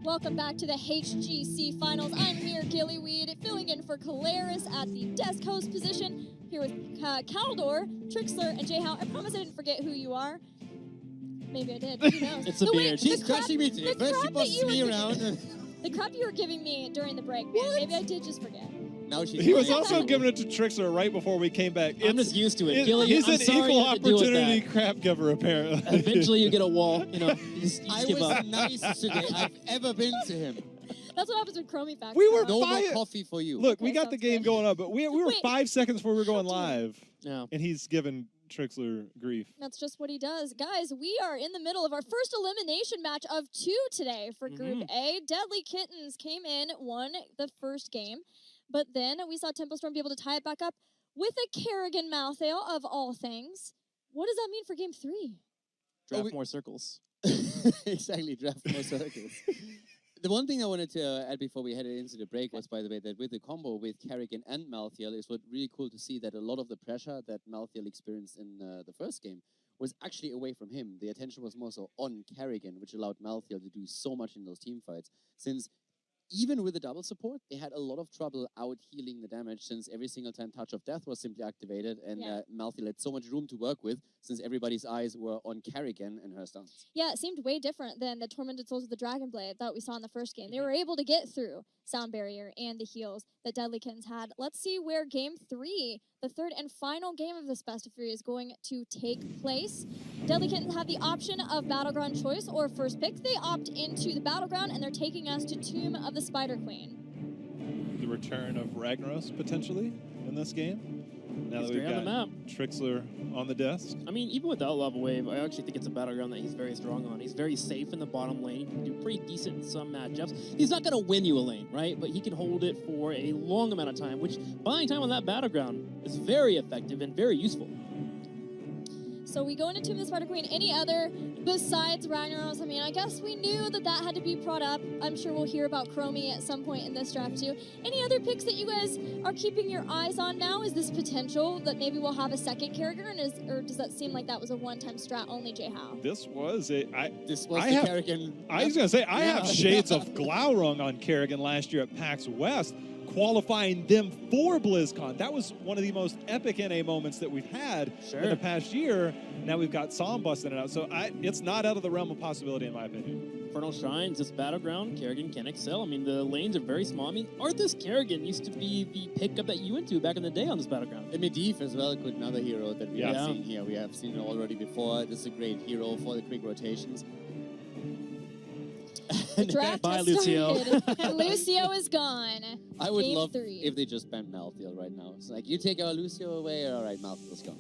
Welcome back to the HGC Finals. I'm here, Gillyweed, filling in for Caleris at the desk host position, here with Caldor, Trixler, and Jayhow. I promise I didn't forget who you are. Maybe I did. Who knows? It's a beard. She's crushing me today. First she bosses me around. The crap you were giving me during the break, man. Maybe I did just forget. Now she's He was also giving it to Trixler right before we came back. I'm just used to it. Gilly, He's I'm an sorry equal you had to deal with opportunity that. crap giver, apparently. Eventually you get a wall, you know, you just I give was up. the nicest today I've ever been to him. That's what happens with Chromie Facts. We were No more Fire- coffee for you. Look, we Okay, got the sounds game good. going on, but we were Wait. 5 seconds before we were going live, Yeah. and he's giving Trixler grief. That's just what he does. Guys, we are in the middle of our first elimination match of 2 today for Group A. Deadlykittens came in, won the first game, but then we saw Tempo Storm be able to tie it back up with a Kerrigan Malthael of all things. What does that mean for Game 3? Draft more circles. Exactly, draft more circles. The one thing I wanted to add before we headed into the break was, by the way, that with the combo with Kerrigan and Malthael, is what really cool to see that a lot of the pressure that Malthael experienced in the first game was actually away from him. The attention was more so on Kerrigan, which allowed Malthael to do so much in those team fights. Since even with the double support, they had a lot of trouble out healing the damage, since every single time Touch of Death was simply activated, and Malthael had so much room to work with, since everybody's eyes were on Kerrigan and her stuns. Yeah, it seemed way different than the Tormented Souls of the Dragon Blade that we saw in the first game. They were able to get through Sound Barrier and the heals that Deadlykittens had. Let's see where Game 3, the third and final game of this Best of 3, is going to take place. Deadlykittens have the option of Battleground choice or first pick. They opt into the Battleground, and they're taking us to Tomb of the Spider Queen. The return of Ragnaros, potentially, in this game. Now He's that we've great on the got map. Trixler on the desk. I mean, even without Lava Wave, I actually think it's a battleground that he's very strong on. He's very safe in the bottom lane. He can do pretty decent in some matchups. He's not going to win you a lane, right? But he can hold it for a long amount of time, which buying time on that battleground is very effective and very useful. So we go into Tomb of the Spider Queen. Any other besides Ragnaros? I mean, I guess we knew that that had to be brought up. I'm sure we'll hear about Chromie at some point in this draft too. Any other picks that you guys are keeping your eyes on now? Is this potential that maybe we'll have a second character, or does that seem like that was a one-time strat only, Jay How? This was a... This was I the have- Kerrigan. I was going to say, I have Yeah. shades of Glaurung on Kerrigan last year at PAX West, qualifying them for BlizzCon. That was one of the most epic NA moments that we've had in the past year. Now we've got Psalm busting it out. So it's not out of the realm of possibility, in my opinion. Infernal Shrines, this battleground, Kerrigan can excel. I mean, the lanes are very small. I mean, Arthas Kerrigan used to be the pickup that you went to back in the day on this battleground. And Medivh as well, good another hero that we have Yeah. seen here. We have seen it already before. This is a great hero for the quick rotations. The draft Bye, has Lucio. started, and Lucio is gone. I would Game love 3. if they just banned Malthael right now. It's like, you take our Lucio away, all right, Malthael's gone.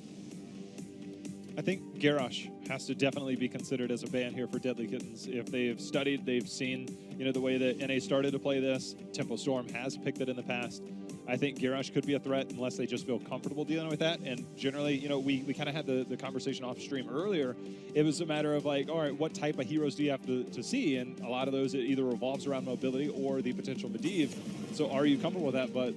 I think Garrosh has to definitely be considered as a ban here for Deadlykittens. If they've studied, they've seen, the way that NA started to play this. Tempo Storm has picked it in the past. I think Garrosh could be a threat unless they just feel comfortable dealing with that. And generally, we kind of had the conversation off stream earlier. It was a matter of like, all right, what type of heroes do you have to see? And a lot of those, it either revolves around mobility or the potential Medivh. So are you comfortable with that? But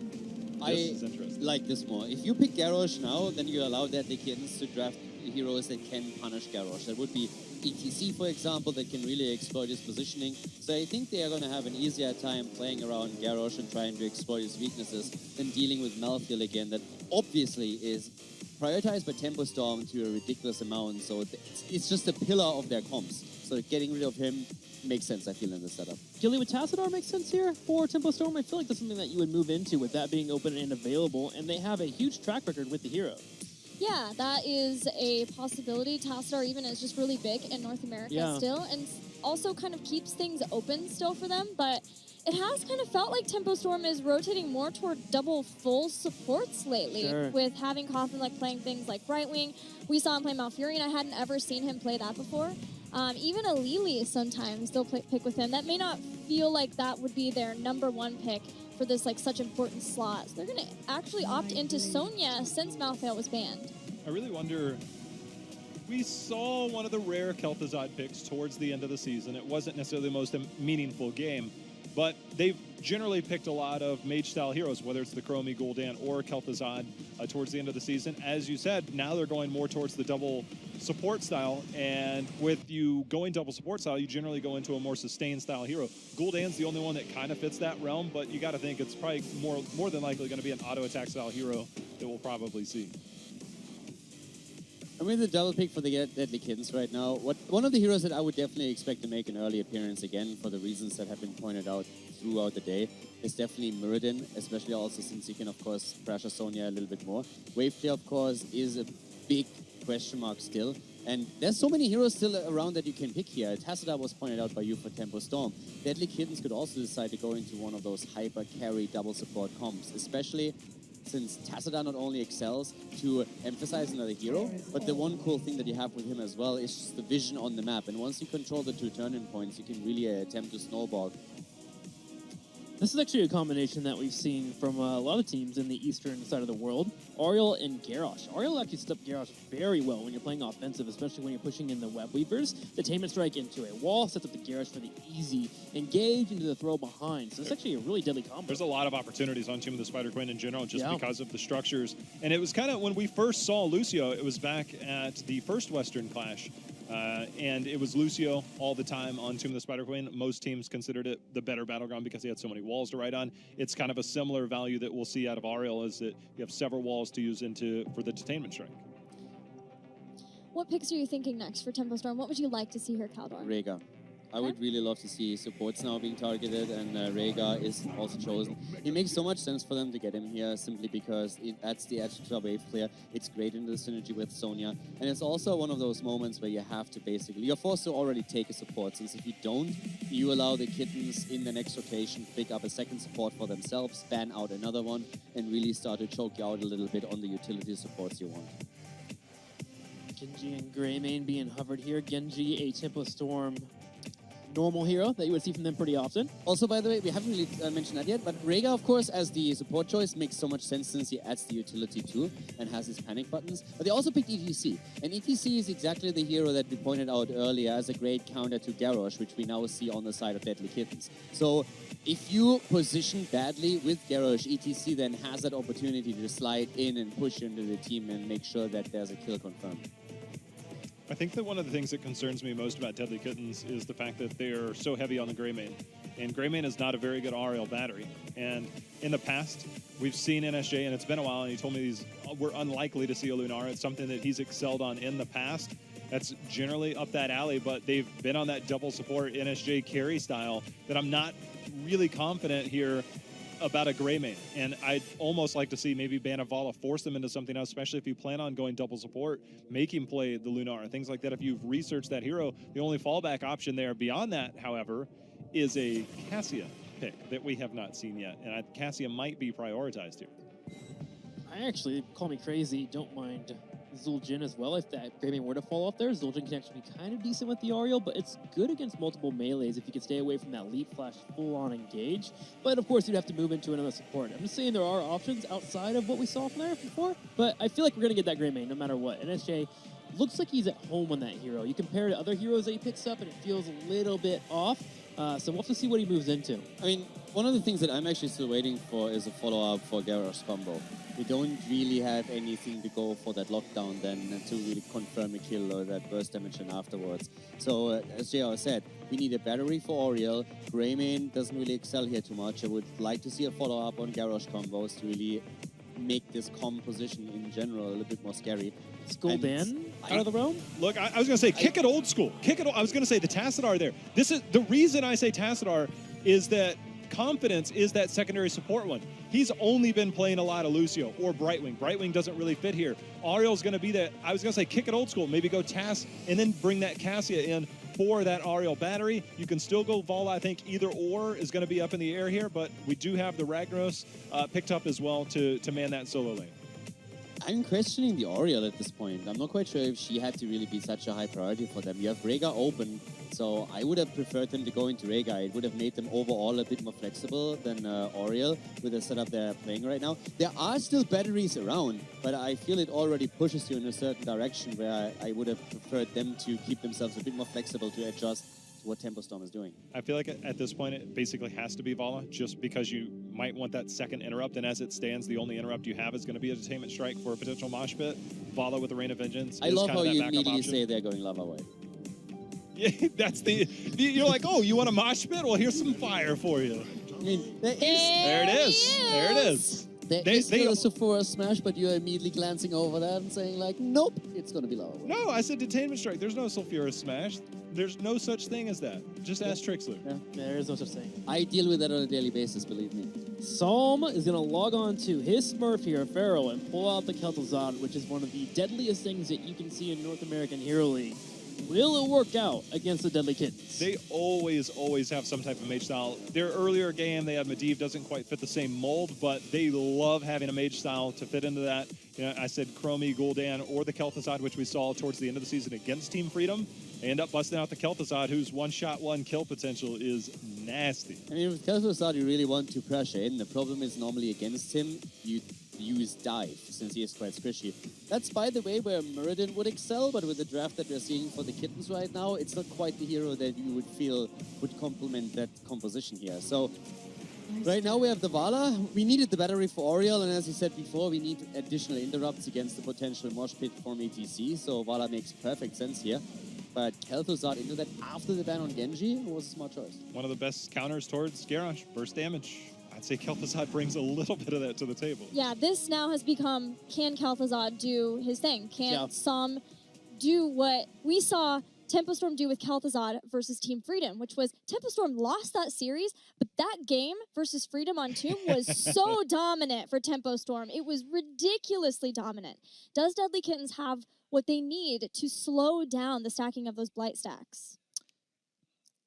this is interesting. Like this more. If you pick Garrosh now, then you allow Deadlykittens to draft heroes that can punish Garrosh. That would be ETC, for example, that can really exploit his positioning. So I think they are going to have an easier time playing around Garrosh and trying to exploit his weaknesses than dealing with Malthael again, that obviously is prioritized by Tempo Storm to a ridiculous amount. So it's just a pillar of their comps. So getting rid of him makes sense, I feel, in this setup. Gilly, would Tassadar make sense here for Tempo Storm? I feel like that's something that you would move into with that being open and available, and they have a huge track record with the hero. Yeah, that is a possibility. Tassadar even is just really big in North America still, and also kind of keeps things open still for them, but it has kind of felt like Tempo Storm is rotating more toward double full supports lately, with having Coffin playing things like Brightwing. We saw him play Malfurion, and I hadn't ever seen him play that before. Even a Lily sometimes they'll pick with him. That may not feel like that would be their #1 pick for this such important slot. So they're going to actually opt into Sonya since Malthael was banned. I really wonder, we saw one of the rare Kel'Thuzad picks towards the end of the season. It wasn't necessarily the most meaningful game, but they've generally picked a lot of mage-style heroes, whether it's the Chromie, Gul'dan, or Kel'Thuzad towards the end of the season. As you said, now they're going more towards the double support style, and with you going double support style, you generally go into a more sustained style hero. Gul'dan's the only one that kind of fits that realm, but you got to think it's probably more than likely going to be an auto-attack style hero that we'll probably see. I mean, the double pick for the Deadlykittens right now. One of the heroes that I would definitely expect to make an early appearance again, for the reasons that have been pointed out throughout the day, is definitely Muradin, especially also since he can, of course, pressure Sonya a little bit more. Waveclear, of course, is a big question mark still. And there's so many heroes still around that you can pick here. Tassadar was pointed out by you for Tempo Storm. Deadlykittens could also decide to go into one of those hyper carry double support comps, especially since Tassadar not only excels to emphasize another hero, but the one cool thing that you have with him as well is just the vision on the map. And once you control the 2 turn-in points, you can really attempt to snowball. This is actually a combination that we've seen from a lot of teams in the eastern side of the world. Auriel and Garrosh. Auriel actually stepped Garrosh very well when you're playing offensive, especially when you're pushing in the Web Weavers. The Tainment Strike into a wall sets up the Garrosh for the easy engage into the throw behind. So it's actually a really deadly combo. There's a lot of opportunities on Tomb of the Spider Queen in general, just because of the structures. And it was kind of when we first saw Lucio, it was back at the first Western Clash. And it was Lucio all the time on Tomb of the Spider Queen. Most teams considered it the better battleground because he had so many walls to ride on. It's kind of a similar value that we'll see out of Auriel, is that you have several walls to use for the Detainment Strike. What picks are you thinking next for Tempo Storm? What would you like to see here, Caldor? Rhaegar. I would really love to see supports now being targeted, and Rhaegar is also chosen. It makes so much sense for them to get him here simply because it adds the extra wave clear. It's great in the synergy with Sonya, and it's also one of those moments where you have to you're forced to already take a support, since if you don't, you allow the Kittens in the next rotation to pick up a second support for themselves, ban out another one, and really start to choke you out a little bit on the utility supports you want. Genji and Greymane being hovered here. Genji, a Tempo Storm normal hero that you would see from them pretty often. Also, by the way, we haven't really mentioned that yet, but Rhaegar, of course, as the support choice makes so much sense since he adds the utility too and has his panic buttons. But they also picked ETC, and ETC is exactly the hero that we pointed out earlier as a great counter to Garrosh, which we now see on the side of Deadlykittens. So if you position badly with Garrosh, ETC then has that opportunity to slide in and push into the team and make sure that there's a kill confirmed. I think that one of the things that concerns me most about Deadlykittens is the fact that they're so heavy on the Greymane. And Greymane is not a very good Auriel battery. And in the past, we've seen NSJ, and it's been a while, and he told me we're unlikely to see a Lunara. It's something that he's excelled on in the past. That's generally up that alley, but they've been on that double support NSJ carry style that I'm not really confident here about a Greymane. And I'd almost like to see maybe Banavala force them into something else, especially if you plan on going double support, make him play the Lunara, things like that. If you've researched that hero, the only fallback option there beyond that, however, is a Cassia pick that we have not seen yet, and Cassia might be prioritized here. I actually, call me crazy, don't mind Zul'jin as well. If that Greymane were to fall off there, Zul'jin can actually be kind of decent with the Ariel, but it's good against multiple melees if you can stay away from that leap flash full-on engage. But of course, you'd have to move into another support. I'm just saying there are options outside of what we saw from there before, but I feel like we're going to get that Greymane no matter what. And SJ looks like he's at home on that hero. You compare to other heroes that he picks up, and it feels a little bit off. So we'll have to see what he moves into. I mean, one of the things that I'm actually still waiting for is a follow-up for Garrosh's combo. We don't really have anything to go for that lockdown then to really confirm a kill or that burst damage and afterwards. So as JR said, we need a battery for Oriel. Greymane doesn't really excel here too much. I would like to see a follow-up on Garrosh combos to really make this composition in general a little bit more scary. Skuldan out of the realm? Look, I was going to say, kick it old school. Kick it. I was going to say the Tassadar there. This is the reason I say Tassadar is that Confidence is that secondary support one. He's only been playing a lot of Lucio or Brightwing. Brightwing doesn't really fit here. Ariel's going to be that. I was going to say kick it old school. Maybe go Tass and then bring that Cassia in for that Ariel battery. You can still go Vala. I think either or is going to be up in the air here, but we do have the Ragnaros picked up as well to man that solo lane. I'm questioning the Oriel at this point. I'm not quite sure if she had to really be such a high priority for them. You have Rhaegar open, so I would have preferred them to go into Rhaegar. It would have made them overall a bit more flexible than Oriel with the setup they're playing right now. There are still batteries around, but I feel it already pushes you in a certain direction where I would have preferred them to keep themselves a bit more flexible to adjust to what Tempo Storm is doing. I feel like at this point it basically has to be Vala, just because you might want that second interrupt, and as it stands, the only interrupt you have is going to be a Detainment Strike for a potential mosh pit. Vala with the Rain of Vengeance. I love how you immediately say they're going lava way. Yeah, that's you're like, oh, you want a mosh pit? Well, here's some fire for you. I mean, there it is. There it is. There is still a Sephora smash, but you're immediately glancing over that and saying like, nope, it's going to be lava way. No, I said Detainment Strike. There's no Sulfurous Smash. There's no such thing as that. Just ask Trixler. Yeah, there is no such thing. I deal with that on a daily basis, believe me. Psalm is going to log on to his Smurf here, Pharaoh, and pull out the Kel'Thuzad, which is one of the deadliest things that you can see in North American Hero League. Will it work out against the Deadlykittens? They always have some type of mage style. Their earlier game, they had Medivh, doesn't quite fit the same mold, but they love having a mage style to fit into that. You know, I said Chromie, Gul'dan, or the Kel'Thuzad, which we saw towards the end of the season against Team Freedom. They end up busting out the Kel'Thuzad, whose one-shot, one-kill potential is nasty. I mean, with Kel'Thuzad, you really want to pressure in. The problem is normally against him, you use dive, since he is quite squishy. That's, by the way, where Muradin would excel, but with the draft that we're seeing for the Kittens right now, it's not quite the hero that you would feel would complement that composition here. So, right now we have the Vala. We needed the battery for Oriel, and as you said before, we need additional interrupts against the potential mosh pit from ETC, so Vala makes perfect sense here. But Kel'Thuzad into that after the ban on Genji was a smart choice. One of the best counters towards Garrosh, burst damage. I'd say Kel'Thuzad brings a little bit of that to the table. Yeah, this now has become, can Kel'Thuzad do his thing? Can Psalm do what we saw Tempo Storm do with Kel'Thuzad versus Team Freedom, which was Tempo Storm lost that series, but that game versus Freedom on Tomb was so dominant for Tempo Storm. It was ridiculously dominant. Does Deadlykittens have what they need to slow down the stacking of those Blight stacks?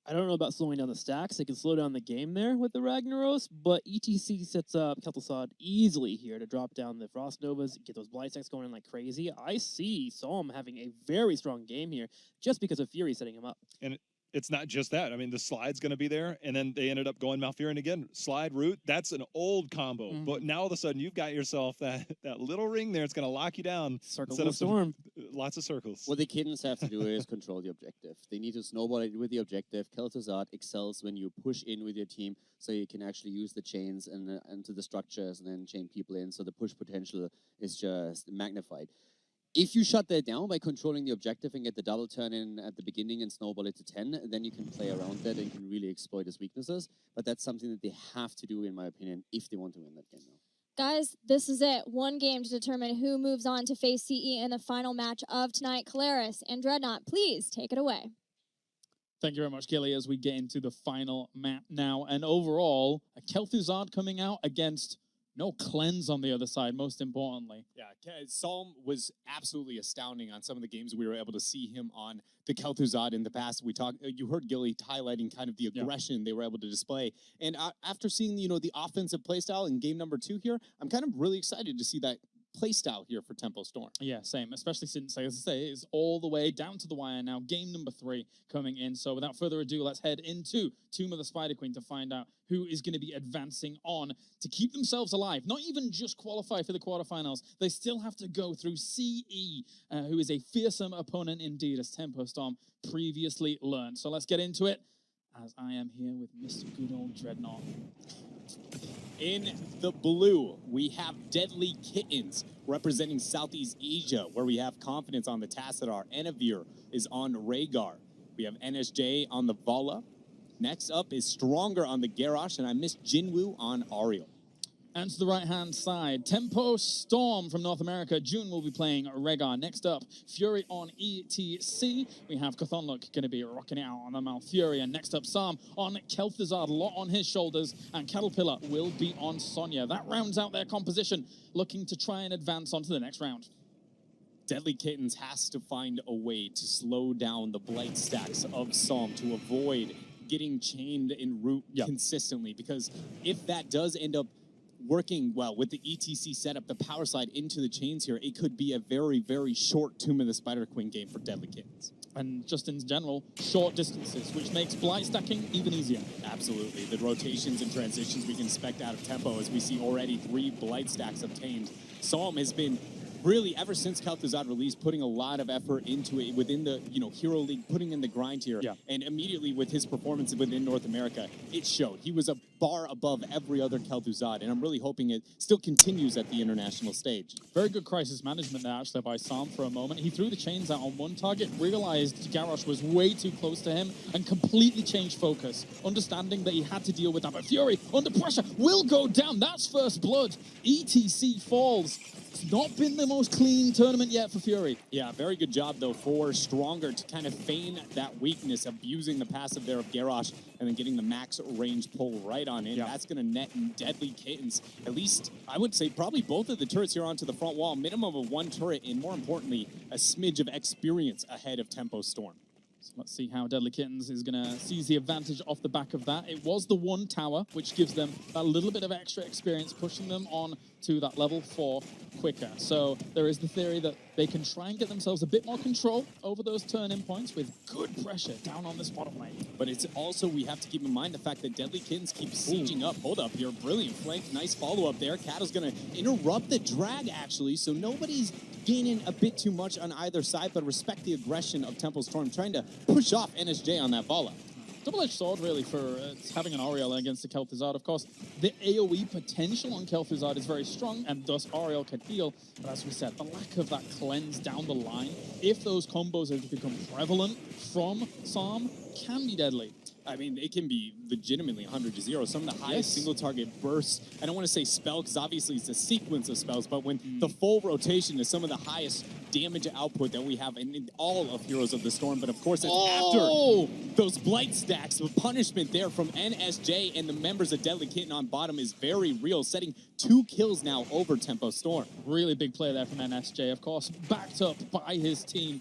I don't know about slowing down the stacks. They can slow down the game there with the Ragnaros, but ETC sets up Kel'Thuzad easily here to drop down the Frost Novas, get those Blight stacks going like crazy. I see Psalm having a very strong game here just because of Fury setting him up. And it's not just that. I mean, the slide's going to be there, and then they ended up going Malfurion again. Slide, root, that's an old combo. But now all of a sudden, you've got yourself that little ring there. It's going to lock you down. Circle of Storm. Lots of circles. What the Kittens have to do is control the objective. They need to snowball it with the objective. Kel'Thuzad excels when you push in with your team, so you can actually use the chains and into the structures and then chain people in, so the push potential is just magnified. If you shut that down by controlling the objective and get the double turn in at the beginning and snowball it to 10, then you can play around that and can really exploit his weaknesses. But that's something that they have to do, in my opinion, if they want to win that game now. Guys, this is it. One game to determine who moves on to face CE in the final match of tonight. Caleres and Dreadnought, please take it away. Thank you very much, Kelly, as we get into the final map now. And overall, a Kel'Thuzad coming out against No cleanse on the other side, most importantly. Yeah, Psalm was absolutely astounding on some of the games we were able to see him on the Kel'Thuzad in the past. You heard Gilly highlighting kind of the aggression they were able to display. And after seeing, the offensive playstyle in game number 2 here, I'm kind of really excited to see that playstyle here for Tempo Storm. Yeah, same, especially since, as I say, it's all the way down to the wire now. Game number 3 coming in. So without further ado, let's head into Tomb of the Spider Queen to find out who is going to be advancing on to keep themselves alive. Not even just qualify for the quarterfinals. They still have to go through CE, who is a fearsome opponent indeed, as Tempo Storm previously learned. So let's get into it, as I am here with Mr. Good Old Dreadnought. In the blue, we have Deadlykittens representing Southeast Asia, where we have Confidence on the Tassadar. Enavir is on Rhaegar. We have NSJ on the Vala. Next up is Stronger on the Garrosh, and I missed Jinwoo on Ariel. And to the right-hand side, Tempo Storm from North America. June will be playing Rhaegar. Next up, Fury on ETC. We have Cthulhu going to be rocking it out on the Malfurion. And next up, Psalm on Kel'Thuzad, a lot on his shoulders. And Caterpillar will be on Sonya. That rounds out their composition, looking to try and advance on to the next round. Deadlykittens has to find a way to slow down the blight stacks of Psalm to avoid getting chained en route consistently. Because if that does end up working well with the ETC setup, the power slide into the chains here, it could be a very, very short Tomb of the Spider Queen game for Deadlykittens. And just in general, short distances, which makes blight stacking even easier. Absolutely. The rotations and transitions we can expect out of Tempo, as we see already 3 blight stacks obtained. Psalm has been really, ever since Kel'Thuzad released, putting a lot of effort into it within the, Hero League, putting in the grind here. Yeah. And immediately with his performance within North America, it showed. He was a bar above every other Kel'Thuzad, and I'm really hoping it still continues at the international stage. Very good crisis management there, actually, by Psalm for a moment. He threw the chains out on one target, realized Garrosh was way too close to him, and completely changed focus, understanding that he had to deal with that. But Fury, under pressure, will go down. That's first blood. ETC falls. It's not been the most clean tournament yet for Fury. Yeah, very good job, though, for Stronger to kind of feign that weakness, abusing the passive there of Garrosh, and then getting the max range pull right on in. Yeah. That's going to net Deadlykittens. At least, I would say, probably both of the turrets here onto the front wall. Minimum of 1 turret, and more importantly, a smidge of experience ahead of Tempo Storm. So let's see how Deadlykittens is going to seize the advantage off the back of that. It was the 1 tower, which gives them a little bit of extra experience, pushing them on to that level 4 quicker. So there is the theory that they can try and get themselves a bit more control over those turn-in points with good pressure down on this bottom lane. But it's also, we have to keep in mind the fact that Deadlykittens keep sieging up. Hold up here, brilliant flank, nice follow-up there. Kattle's going to interrupt the drag, actually, so nobody's gaining a bit too much on either side, but respect the aggression of Tempo Storm, trying to push off NSJ on that Vala. Double-edged sword, really, for having an Ariel against the Kel'Thuzad. Of course, the AoE potential on Kel'Thuzad is very strong, and thus Ariel can heal. But as we said, the lack of that cleanse down the line, if those combos have become prevalent from Psalm, can be deadly. I mean, it can be legitimately 100-0. Some of the highest single target bursts. I don't want to say spell, because obviously it's a sequence of spells, but when the full rotation is some of the highest damage output that we have in all of Heroes of the Storm. But of course, it's after those blight stacks. The punishment there from NSJ and the members of Deadlykitten on bottom is very real, setting 2 kills now over Tempo Storm. Really big play there from NSJ, of course, backed up by his team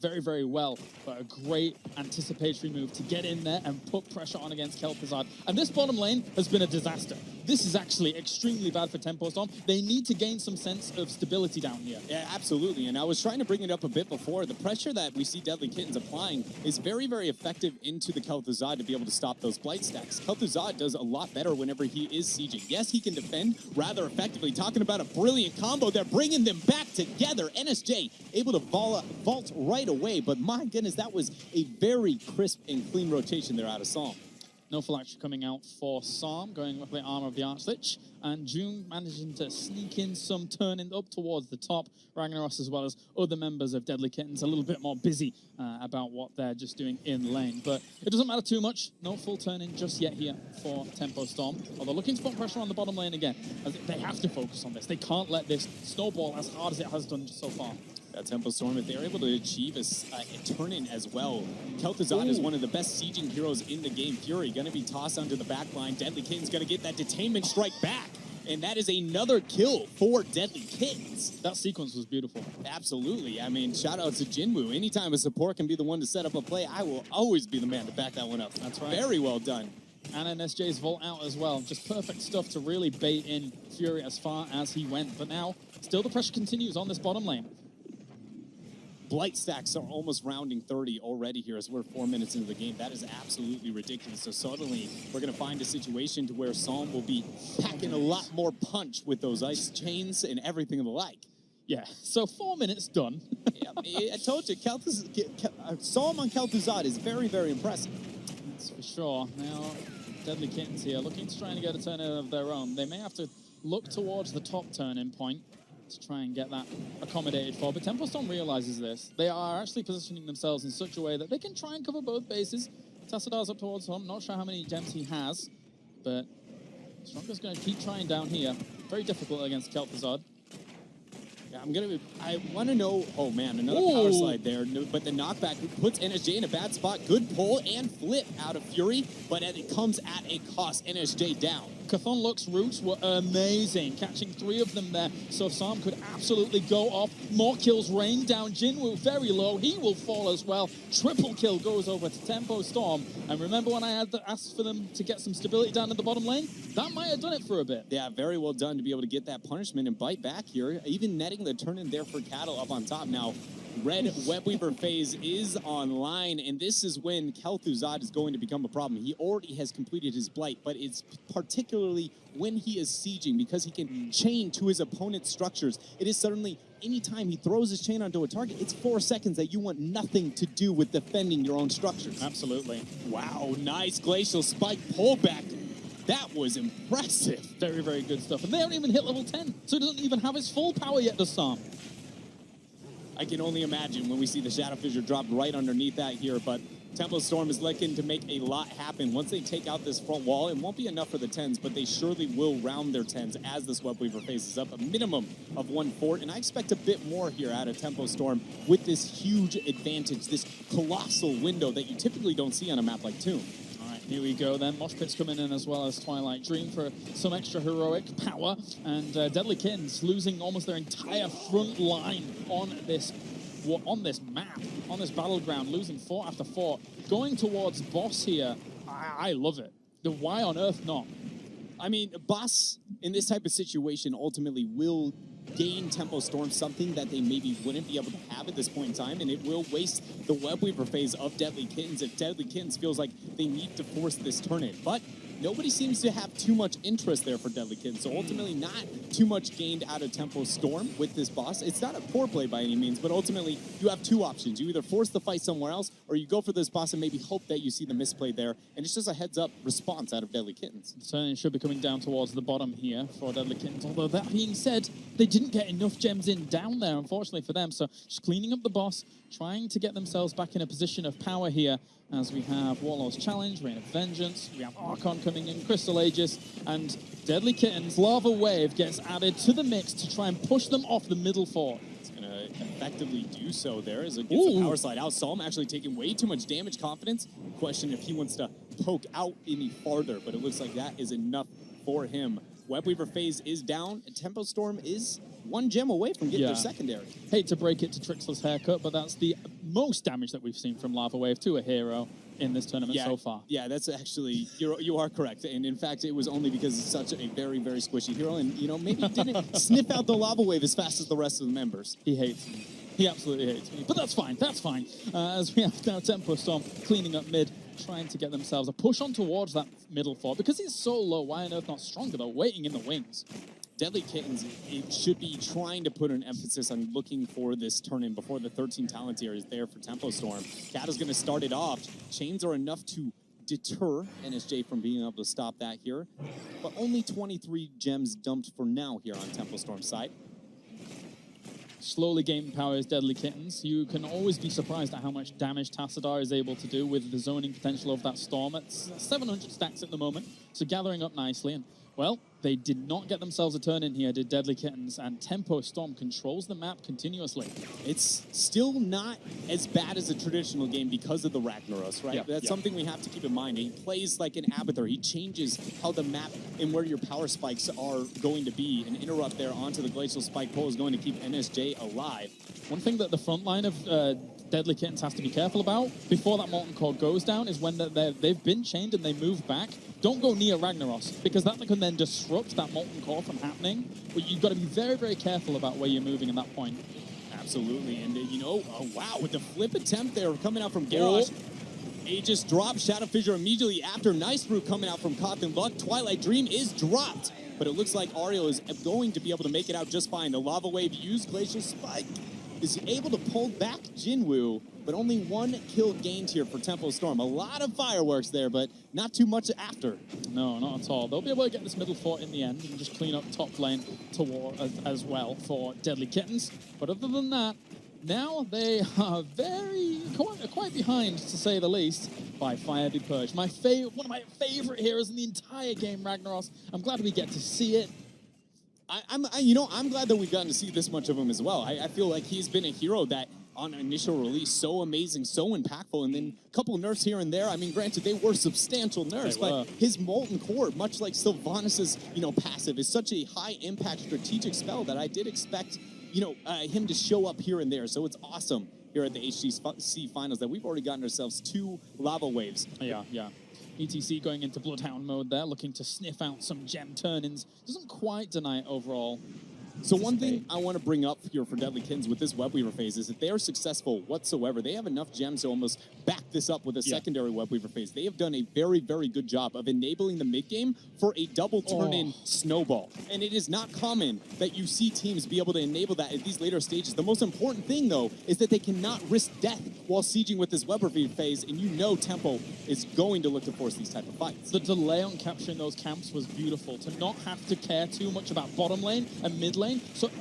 very, very well. But a great anticipatory move to get in there and put pressure on against Kel'Thuzad. And this bottom lane has been a disaster. This is actually extremely bad for Tempo Storm. They need to gain some sense of stability down here. Yeah, absolutely. And I was trying to bring it up a bit before. The pressure that we see Deadlykittens applying is very, very effective into the Kel'Thuzad to be able to stop those blight stacks. Kel'Thuzad does a lot better whenever he is sieging. Yes, he can defend rather effectively. Talking about a brilliant combo. They're bringing them back together. NSJ able to vault right away. But my goodness, that was a very crisp and clean rotation there out of Psalm. No full action coming out for Psalm, going with the armor of the Archlich, and June managing to sneak in some turning up towards the top. Ragnaros, as well as other members of Deadlykittens, a little bit more busy about what they're just doing in lane. But it doesn't matter too much. No full turn-in just yet here for Tempo Storm. Although looking to put pressure on the bottom lane again, as they have to focus on this. They can't let this snowball as hard as it has done so far. Tempo Storm, if they're able to achieve a turn-in as well. Kel'Thuzad is one of the best sieging heroes in the game. Fury going to be tossed onto the back line. Deadlykitten's going to get that detainment strike back. And that is another kill for Deadlykittens. That sequence was beautiful. Absolutely. I mean, shout out to Jinwoo. Anytime a support can be the one to set up a play, I will always be the man to back that one up. That's right. Very well done. And NSJ's Volt out as well. Just perfect stuff to really bait in Fury as far as he went. But now, still the pressure continues on this bottom lane. Blight stacks are almost rounding 30 already here as we're 4 minutes into the game. That is absolutely ridiculous. So suddenly, we're going to find a situation to where Psalm will be packing a lot more punch with those ice chains and everything of the like. Yeah, so 4 minutes done. Yeah, I told you, Psalm on Kel'Thuzad is very, very impressive. That's for sure. Now, Deadlykittens here looking to try and get a turn in of their own. They may have to look towards the top turn-in point to try and get that accommodated for. But Tempo Storm realizes this. They are actually positioning themselves in such a way that they can try and cover both bases. Tassadar's up towards home. Not sure how many gems he has, but Stronger's going to keep trying down here. Very difficult against Kel'Thuzad. Yeah, I want to know, oh man, another power slide there, but the knockback puts NSJ in a bad spot. Good pull and flip out of Fury, but it comes at a cost. NSJ down. Chthon Lux's roots were amazing, catching 3 of them there, so Psalm could absolutely go off. More kills rain down. Jinwoo very low, he will fall as well. Triple kill goes over to Tempo Storm, and remember when I had asked for them to get some stability down in the bottom lane? That might have done it for a bit. Yeah, very well done to be able to get that punishment and bite back here, even netting the turn in there for Cattle up on top. Now, Red Webweaver phase is online, and this is when Kel'Thuzad is going to become a problem. He already has completed his blight, but it's particularly when he is sieging, because he can chain to his opponent's structures. It is suddenly, anytime he throws his chain onto a target, it's 4 seconds that you want nothing to do with defending your own structures. Absolutely. Wow, nice Glacial Spike pullback. That was impressive. Very, very good stuff. And they haven't even hit level 10, so he doesn't even have his full power yet, does Psalm. I can only imagine when we see the Shadow Fissure dropped right underneath that here, but Tempo Storm is looking to make a lot happen. Once they take out this front wall, it won't be enough for the 10s, but they surely will round their 10s as this Webweaver faces up. A minimum of 1 fort, and I expect a bit more here out of Tempo Storm with this huge advantage, this colossal window that you typically don't see on a map like Tomb. Here we go then. Mosh Pit's coming in as well as Twilight Dream for some extra heroic power. And Deadlykittens losing almost their entire front line on this map, on this battleground, losing fort after fort. Going towards boss here, I love it. Why on earth not? I mean, boss in this type of situation ultimately will gain Tempo Storm something that they maybe wouldn't be able to have at this point in time, and it will waste the Webweaver phase of Deadlykittens if Deadlykittens feels like they need to force this turn in. But nobody seems to have too much interest there for Deadlykittens, so ultimately not too much gained out of Tempo Storm with this boss. It's not a poor play by any means, but ultimately you have 2 options. You either force the fight somewhere else, or you go for this boss and maybe hope that you see the misplay there, and it's just a heads-up response out of Deadlykittens. Certainly should be coming down towards the bottom here for Deadlykittens, although that being said, they didn't get enough gems in down there, unfortunately for them, so just cleaning up the boss, trying to get themselves back in a position of power here, as we have Warlord's Challenge, Reign of Vengeance, we have Archon coming in, Crystal Aegis, and Deadlykittens' Lava Wave gets added to the mix to try and push them off the middle fort. It's going to effectively do so there as it gets the power slide out. Psalm actually taking way too much damage. Confidence. Question if he wants to poke out any farther, but it looks like that is enough for him. Webweaver phase is down, and Tempo Storm is 1 gem away from getting their secondary. Hate to break it to Trixler's haircut, but that's the most damage that we've seen from Lava Wave to a hero in this tournament so far. Yeah, that's actually, you are correct. And in fact, it was only because it's such a very, very squishy hero, and, you know, maybe didn't sniff out the Lava Wave as fast as the rest of the members. He hates me. He absolutely hates me. But that's fine, that's fine. As we have now Tempo Storm cleaning up mid, trying to get themselves a push on towards that middle fort. Because he's so low, why on earth not stronger, though, waiting in the wings? Deadlykittens should be trying to put an emphasis on looking for this turn-in before the 13 talent tier is there for Tempo Storm. Cat is going to start it off. Chains are enough to deter NSJ from being able to stop that here, but only 23 gems dumped for now here on Tempo Storm's side. Slowly gaining power is Deadlykittens. You can always be surprised at how much damage Tassadar is able to do with the zoning potential of that Storm. It's 700 stacks at the moment, so gathering up nicely. And well, They did not get themselves a turn in here, did Deadlykittens, and Tempo Storm controls the map continuously. It's still not as bad as a traditional game because of the Ragnaros, right? That's something we have to keep in mind. He plays like an Abathur. He changes how the map and where your power spikes are going to be. An interrupt there onto the Glacial Spike pole is going to keep NSJ alive. One thing that the front line of Deadlykittens has to be careful about before that Molten Core goes down is when they've been chained and they move back. Don't go near Ragnaros, because that can then disrupt that Molten Core from happening. But you've got to be very, very careful about where you're moving at that point. Absolutely, and you know, oh wow, with the flip attempt there coming out from Garrosh. Aegis dropped, Shadow Fissure immediately after. Nice Brew coming out from Cotton Luck. Twilight Dream is dropped, but it looks like Ariel is going to be able to make it out just fine. The Lava Wave used, Glacial Spike is able to pull back Jinwoo, but only 1 kill gained here for Tempo Storm. A lot of fireworks there, but not too much after. No, not at all. They'll be able to get this middle fort in the end and just clean up top lane to war as well for Deadlykittens. But other than that, now they are quite behind, to say the least, by Fire Be Purged. One of my favorite heroes in the entire game, Ragnaros. I'm glad we get to see it. I'm glad that we've gotten to see this much of him as well. I feel like he's been a hero that on initial release, so amazing, so impactful, and then a couple nerfs here and there. I mean, granted, they were substantial nerfs, but his Molten Core, much like Sylvanas' passive, is such a high-impact strategic spell that I did expect, him to show up here and there. So it's awesome here at the HGC Finals that we've already gotten ourselves 2 Lava Waves. Yeah. ETC going into Bloodhound mode there, looking to sniff out some gem turn-ins. Doesn't quite deny it overall. So one thing I want to bring up here for Deadlykittens with this Webweaver phase is that they are successful whatsoever. They have enough gems to almost back this up with a secondary Webweaver phase. They have done a very, very good job of enabling the mid-game for a double turn-in snowball. And it is not common that you see teams be able to enable that at these later stages. The most important thing, though, is that they cannot risk death while sieging with this Webweaver phase, and Tempo is going to look to force these type of fights. The delay on capturing those camps was beautiful, to not have to care too much about bottom lane and mid lane. So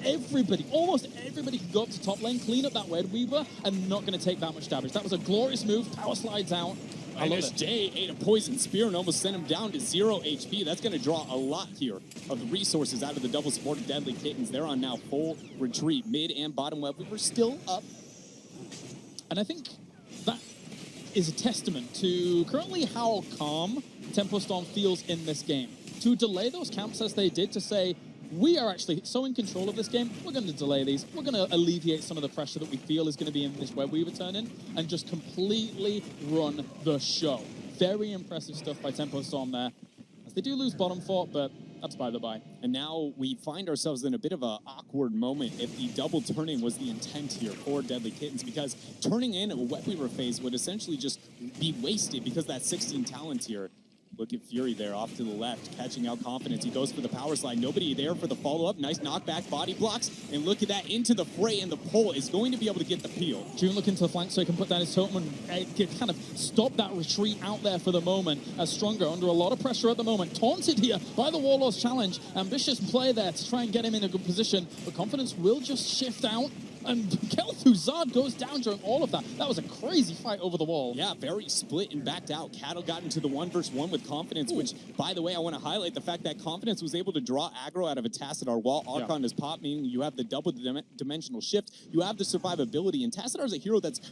almost everybody can go up to top lane, clean up that Webweaver, and not going to take that much damage. That was a glorious move. Power slides out. NSJ ate a poison spear and almost sent him down to 0 HP. That's going to draw a lot here of the resources out of the double supported Deadlykittens. They're on now full retreat. Mid and bottom Webweaver still up. And I think that is a testament to currently how calm Tempo Storm feels in this game. To delay those camps as they did, to say, we are actually so in control of this game, we're going to delay these. We're going to alleviate some of the pressure that we feel is going to be in this Webweaver turn-in and just completely run the show. Very impressive stuff by Tempo Storm there. As they do lose bottom fort, but that's by the by. And now we find ourselves in a bit of an awkward moment if the double turning was the intent here for Deadlykittens, because turning in a Webweaver phase would essentially just be wasted because that 16 talent here. Look at Fury there off to the left, catching out Confidence. He goes for the power slide. Nobody there for the follow-up. Nice knockback, body blocks. And look at that, into the fray, and the pole is going to be able to get the peel. June looking to the flank so he can put down his totem and kind of stop that retreat out there for the moment. As Stronger under a lot of pressure at the moment. Taunted here by the Warlord's challenge. Ambitious play there to try and get him in a good position. But Confidence will just shift out. And Kel'Thuzad goes down during all of that. That was a crazy fight over the wall. Yeah, very split and backed out. Cattle got into the 1v1 with Confidence, which, by the way, I want to highlight the fact that Confidence was able to draw aggro out of a Tassadar while Archon is pop, meaning you have the double dimensional shift, you have the survivability, and Tassadar is a hero that's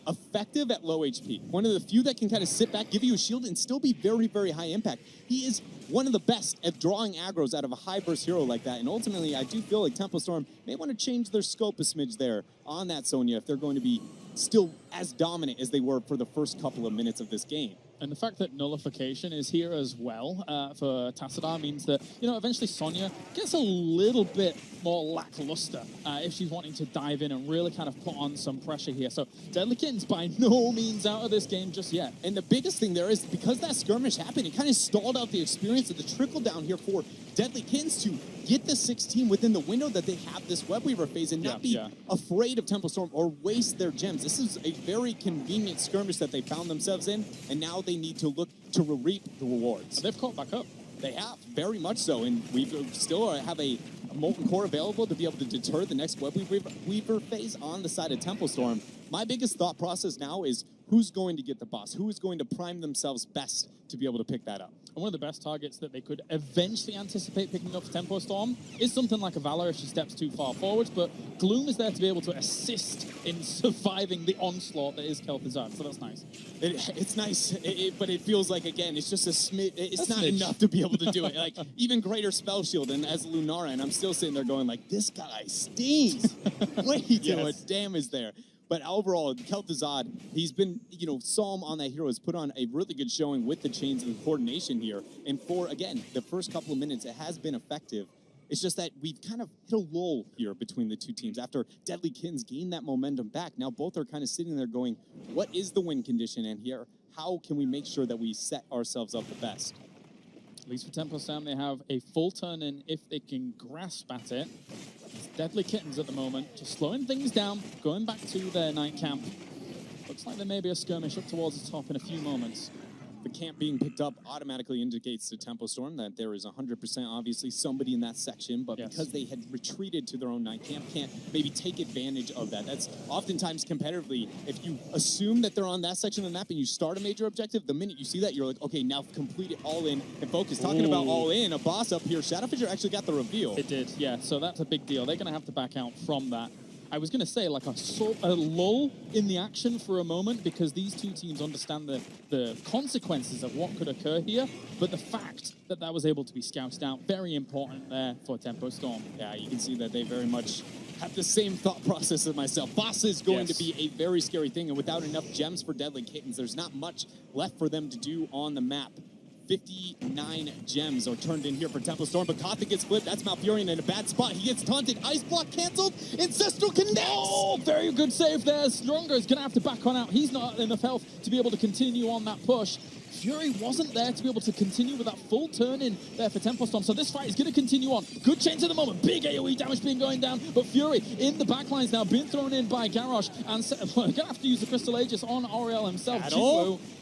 effective at low HP. One of the few that can kind of sit back, give you a shield, and still be very, very high impact. He is one of the best at drawing aggros out of a high burst hero like that. And ultimately, I do feel like Tempo Storm may want to change their scope a smidge there on that Sonya if they're going to be still as dominant as they were for the first couple of minutes of this game. And the fact that nullification is here as well for Tassadar means that, eventually Sonya gets a little bit more lackluster if she's wanting to dive in and really kind of put on some pressure here. So Deadlykittens by no means out of this game just yet. And the biggest thing there is, because that skirmish happened, it kind of stalled out the experience of the trickle down here for Deadlykittens to get the 16 within the window that they have this Webweaver phase and not be afraid of Tempo Storm or waste their gems. This is a very convenient skirmish that they found themselves in, and now they need to look to reap the rewards. They've caught back up. They have, very much so, and we still have a Molten Core available to be able to deter the next Webweaver phase on the side of Tempo Storm. My biggest thought process now is who's going to get the boss? Who is going to prime themselves best to be able to pick that up? And one of the best targets that they could eventually anticipate picking up for Tempo Storm is something like a Valor if she steps too far forwards, but Gloom is there to be able to assist in surviving the onslaught that is Kel'Thuzad, so that's nice. It's nice, but it feels like, again, it's just a smidge. It's A not smidge. enough to be able to do it. Like, even greater spell shield and as Lunara, and I'm still sitting there going like, this guy stings. Way too much damage there. But overall, Kel'Thuzad, he's been, you know, Psalm on that hero has put on a really good showing with the chains and the coordination here. And for, again, the first couple of minutes, it has been effective. It's just that we've kind of hit a lull here between the two teams. After Deadlykittens gained that momentum back, now both are kind of sitting there going, what is the win condition? And here, how can we make sure that we set ourselves up the best? At least for Tempo Storm, they have a full turn in if they can grasp at it. It's Deadlykittens at the moment, just slowing things down, going back to their night camp. Looks like there may be a skirmish up towards the top in a few moments. The camp being picked up automatically indicates to Tempo Storm that there is 100% obviously somebody in that section, but because they had retreated to their own night camp, can't maybe take advantage of that. That's oftentimes competitively, if you assume that they're on that section of the map and you start a major objective, the minute you see that, you're like, okay, now complete it all in and focus. Talking about all in, a boss up here, Shadowfisher actually got the reveal. It did, yeah, so that's a big deal. They're going to have to back out from that. I was going to say, like a lull in the action for a moment because these two teams understand the consequences of what could occur here, but the fact that that was able to be scouted out, very important there for Tempo Storm. Yeah, you can see that they very much have the same thought process as myself. Boss is going to be a very scary thing, and without enough gems for Deadlykittens, there's not much left for them to do on the map. 59 gems are turned in here for Tempo Storm, but Kotha gets flipped. That's Malfurion in a bad spot. He gets taunted. Ice block canceled. Ancestral connects. Oh, very good save there. Stronger is going to have to back on out. He's not enough health to be able to continue on that push. Fury wasn't there to be able to continue with that full turn in there for Tempo Storm. So this fight is going to continue on. Good chains at the moment. Big AoE damage being going down. But Fury in the backlines now, being thrown in by Garrosh. And going to have to use the Crystal Aegis on Auriel himself.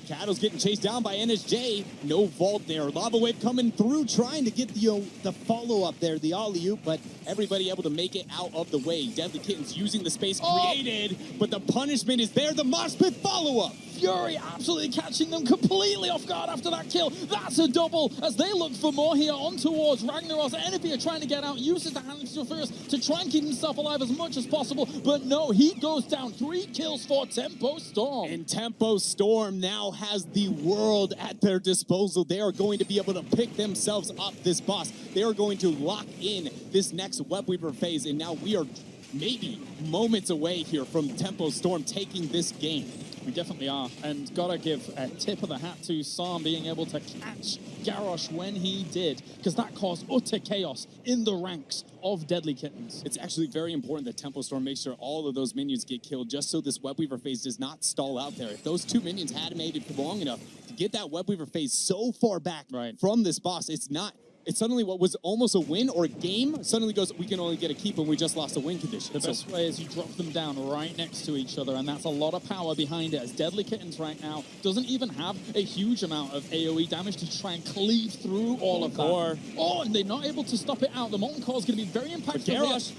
Cattle's getting chased down by NSJ. No vault there. Lava Wave coming through, trying to get the follow-up there, the alley-oop, but everybody able to make it out of the way. Deadlykittens using the space created, but the punishment is there. The Mosh Pit follow-up. Fury absolutely catching them completely off guard after that kill. That's a double as they look for more here on towards Ragnaros. Envy are trying to get out, uses the hand first to try and keep himself alive as much as possible, but no, he goes down. 3 kills for Tempo Storm. And Tempo Storm now has the world at their disposal. They are going to be able to pick themselves up this boss. They are going to lock in this next Webweaver phase, and now we are maybe moments away here from Tempo Storm taking this game. We definitely are, and gotta give a tip of the hat to Psalm being able to catch Garrosh when he did, because that caused utter chaos in the ranks of Deadlykittens. It's actually very important that Tempo Storm makes sure all of those minions get killed just so this Webweaver phase does not stall out there. If those 2 minions had made it long enough to get that Webweaver phase so far back from this boss, it's suddenly what was almost a win or a game suddenly goes, we can only get a keep when we just lost a win condition. The best way is you drop them down right next to each other, and that's a lot of power behind it, as Deadlykittens right now doesn't even have a huge amount of AoE damage to try and cleave through all of that. Oh, and they're not able to stop it out. The Molten Core is going to be very impactful. Garrosh,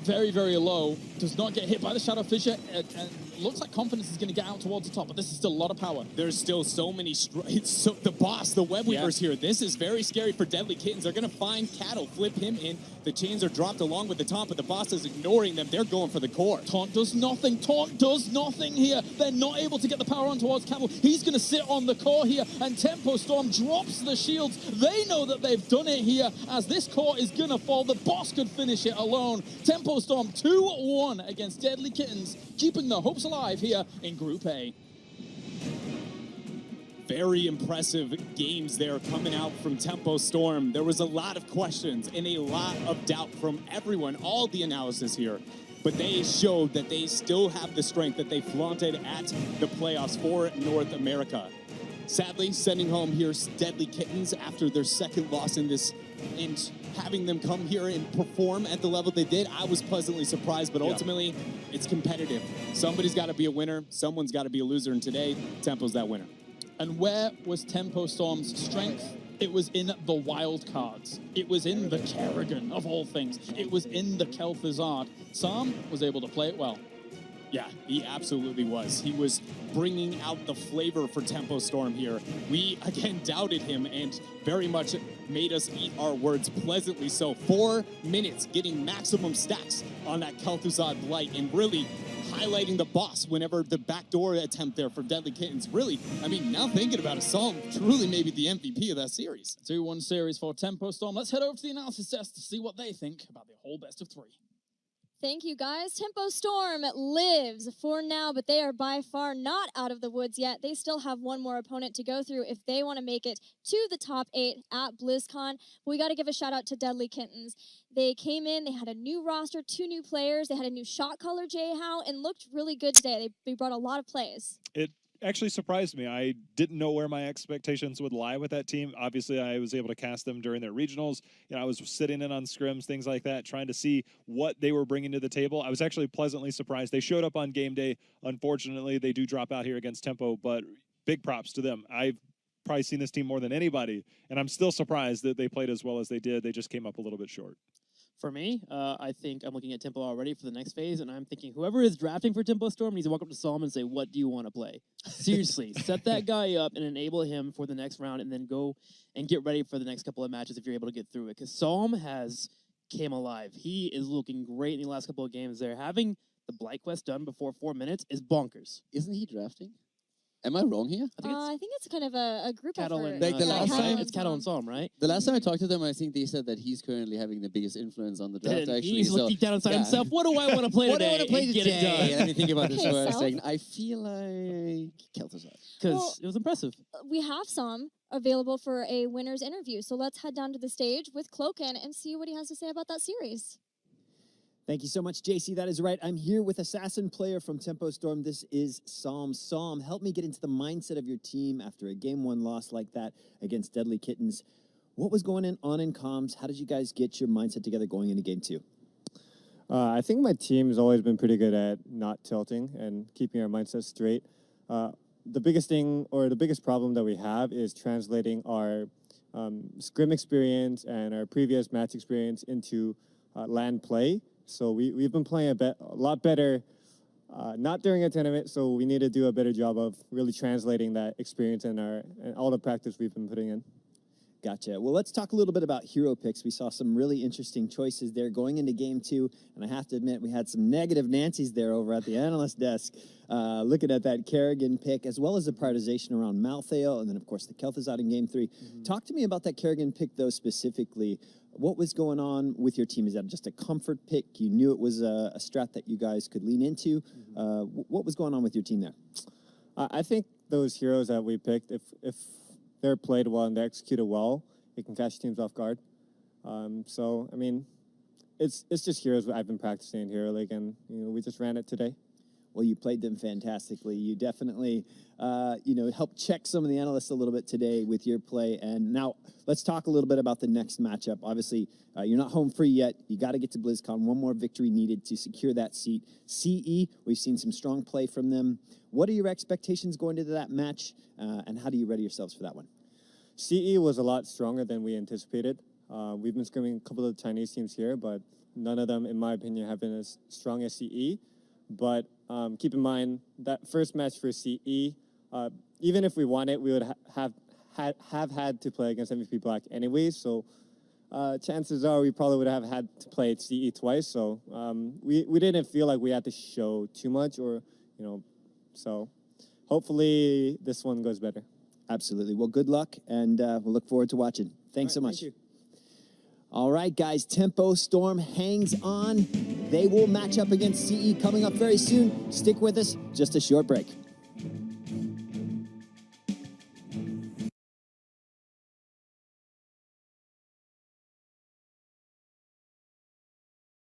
very, very low. Does not get hit by the Shadow Fissure, and looks like Confidence is going to get out towards the top, but this is still a lot of power. There's still so many the boss, the Webweaver's here. This is very scary for Deadlykittens. They're going to find Cattle, flip him in. The chains are dropped along with the taunt, but the boss is ignoring them. They're going for the core. Taunt does nothing. Taunt does nothing here. They're not able to get the power on towards Cattle. He's going to sit on the core here, and Tempo Storm drops the shields. They know that they've done it here, as this core is going to fall. The boss could finish it alone. Tempo Storm 2-1 against Deadlykittens, keeping the hopes alive here in Group A. Very impressive games there coming out from Tempo Storm. There was a lot of questions and a lot of doubt from everyone, all the analysis here. But they showed that they still have the strength that they flaunted at the playoffs for North America. Sadly, sending home here Deadlykittens after their second loss in this, and having them come here and perform at the level they did, I was pleasantly surprised, but ultimately, it's competitive. Somebody's got to be a winner, someone's got to be a loser, and today, Tempo's that winner. And where was Tempo Storm's strength? It was in the wild cards. It was in the Kerrigan, of all things. It was in the Kel'Thuzad. Psalm was able to play it well. Yeah, he absolutely was. He was bringing out the flavor for Tempo Storm here. We, again, doubted him and very much made us eat our words pleasantly so. 4 minutes getting maximum stacks on that Kel'Thuzad Blight and really highlighting the boss whenever the backdoor attempt there for Deadlykittens. Really, I mean, now thinking about it, Psalm truly maybe the MVP of that series. 2-1 series for Tempo Storm. Let's head over to the analysis desk to see what they think about the whole best of 3. Thank you, guys. Tempo Storm lives for now, but they are by far not out of the woods yet. They still have one more opponent to go through if they want to make it to the top 8 at BlizzCon. But we got to give a shout out to Deadlykittens. They came in, they had a new roster, 2 new players, they had a new shot color, Jay-How, and looked really good today. They brought a lot of plays. It actually surprised me. I didn't know where my expectations would lie with that team. Obviously, I was able to cast them during their regionals. You know, I was sitting in on scrims, things like that, trying to see what they were bringing to the table. I was actually pleasantly surprised. They showed up on game day. Unfortunately, they do drop out here against Tempo, but big props to them. I've probably seen this team more than anybody, and I'm still surprised that they played as well as they did. They just came up a little bit short. For me, I think I'm looking at Tempo already for the next phase, and I'm thinking whoever is drafting for Tempo Storm needs to walk up to Solomon and say, what do you want to play? Seriously, set that guy up and enable him for the next round, and then go and get ready for the next couple of matches if you're able to get through it. Because Psalm has came alive. He is looking great in the last couple of games there. Having the Blight Quest done before 4 minutes is bonkers. Isn't he drafting? Am I wrong here? I think it's kind of a group Cattle effort. and, Like the last time- it's Cattle and Psalm, right? The last time I talked to them, I think they said that he's currently having the biggest influence on the draft, And actually. he's looking down inside yeah. himself. What do I want to play What do I today? want to play And get it today? done. Let me think about this Okay, for a Self. second. I feel like Kel'Thuzad. Because Well- it was impressive. We have some available for a winner's interview, so let's head down to the stage with Cloakin and see what he has to say about that series. Thank you so much, JC. That is right. I'm here with Assassin player from Tempo Storm. This is Psalm. Psalm, help me get into the mindset of your team after a Game 1 loss like that against Deadlykittens. What was going on in comms? How did you guys get your mindset together going into Game 2? I think my team's always been pretty good at not tilting and keeping our mindset straight. The biggest thing, or the biggest problem that we have, is translating our scrim experience and our previous match experience into LAN play. So we've been playing a lot better, not during a tournament, so we need to do a better job of really translating that experience and all the practice we've been putting in. Gotcha. Well, let's talk a little bit about hero picks. We saw some really interesting choices there going into Game 2, and I have to admit we had some negative Nancy's there over at the analyst desk, looking at that Kerrigan pick, as well as the prioritization around Malthael, and then, of course, the Kel'Thuzad in Game 3. Talk to me about that Kerrigan pick, though, specifically. What was going on with your team? Is that just a comfort pick? You knew it was a strat that you guys could lean into. What was going on with your team there? I think those heroes that we picked, if they're played well and they're executed well, it can catch teams off guard. So, I mean, it's just heroes I've been practicing in Hero League, and we just ran it today. Well, you played them fantastically. You definitely, helped check some of the analysts a little bit today with your play. And now let's talk a little bit about the next matchup. Obviously, you're not home free yet. You got to get to BlizzCon. One more victory needed to secure that seat. CE, we've seen some strong play from them. What are your expectations going into that match, and how do you ready yourselves for that one? CE was a lot stronger than we anticipated. We've been scrimming a couple of Chinese teams here, but none of them, in my opinion, have been as strong as CE. But keep in mind that first match for CE, even if we won it, we would have had to play against MVP Black anyway. So chances are we probably would have had to play CE twice. So we didn't feel like we had to show too much, or so hopefully this one goes better. Absolutely. Well, good luck, and we'll look forward to watching. Thanks so much. Thank you. All right, guys, Tempo Storm hangs on. They will match up against CE coming up very soon. Stick with us. Just a short break.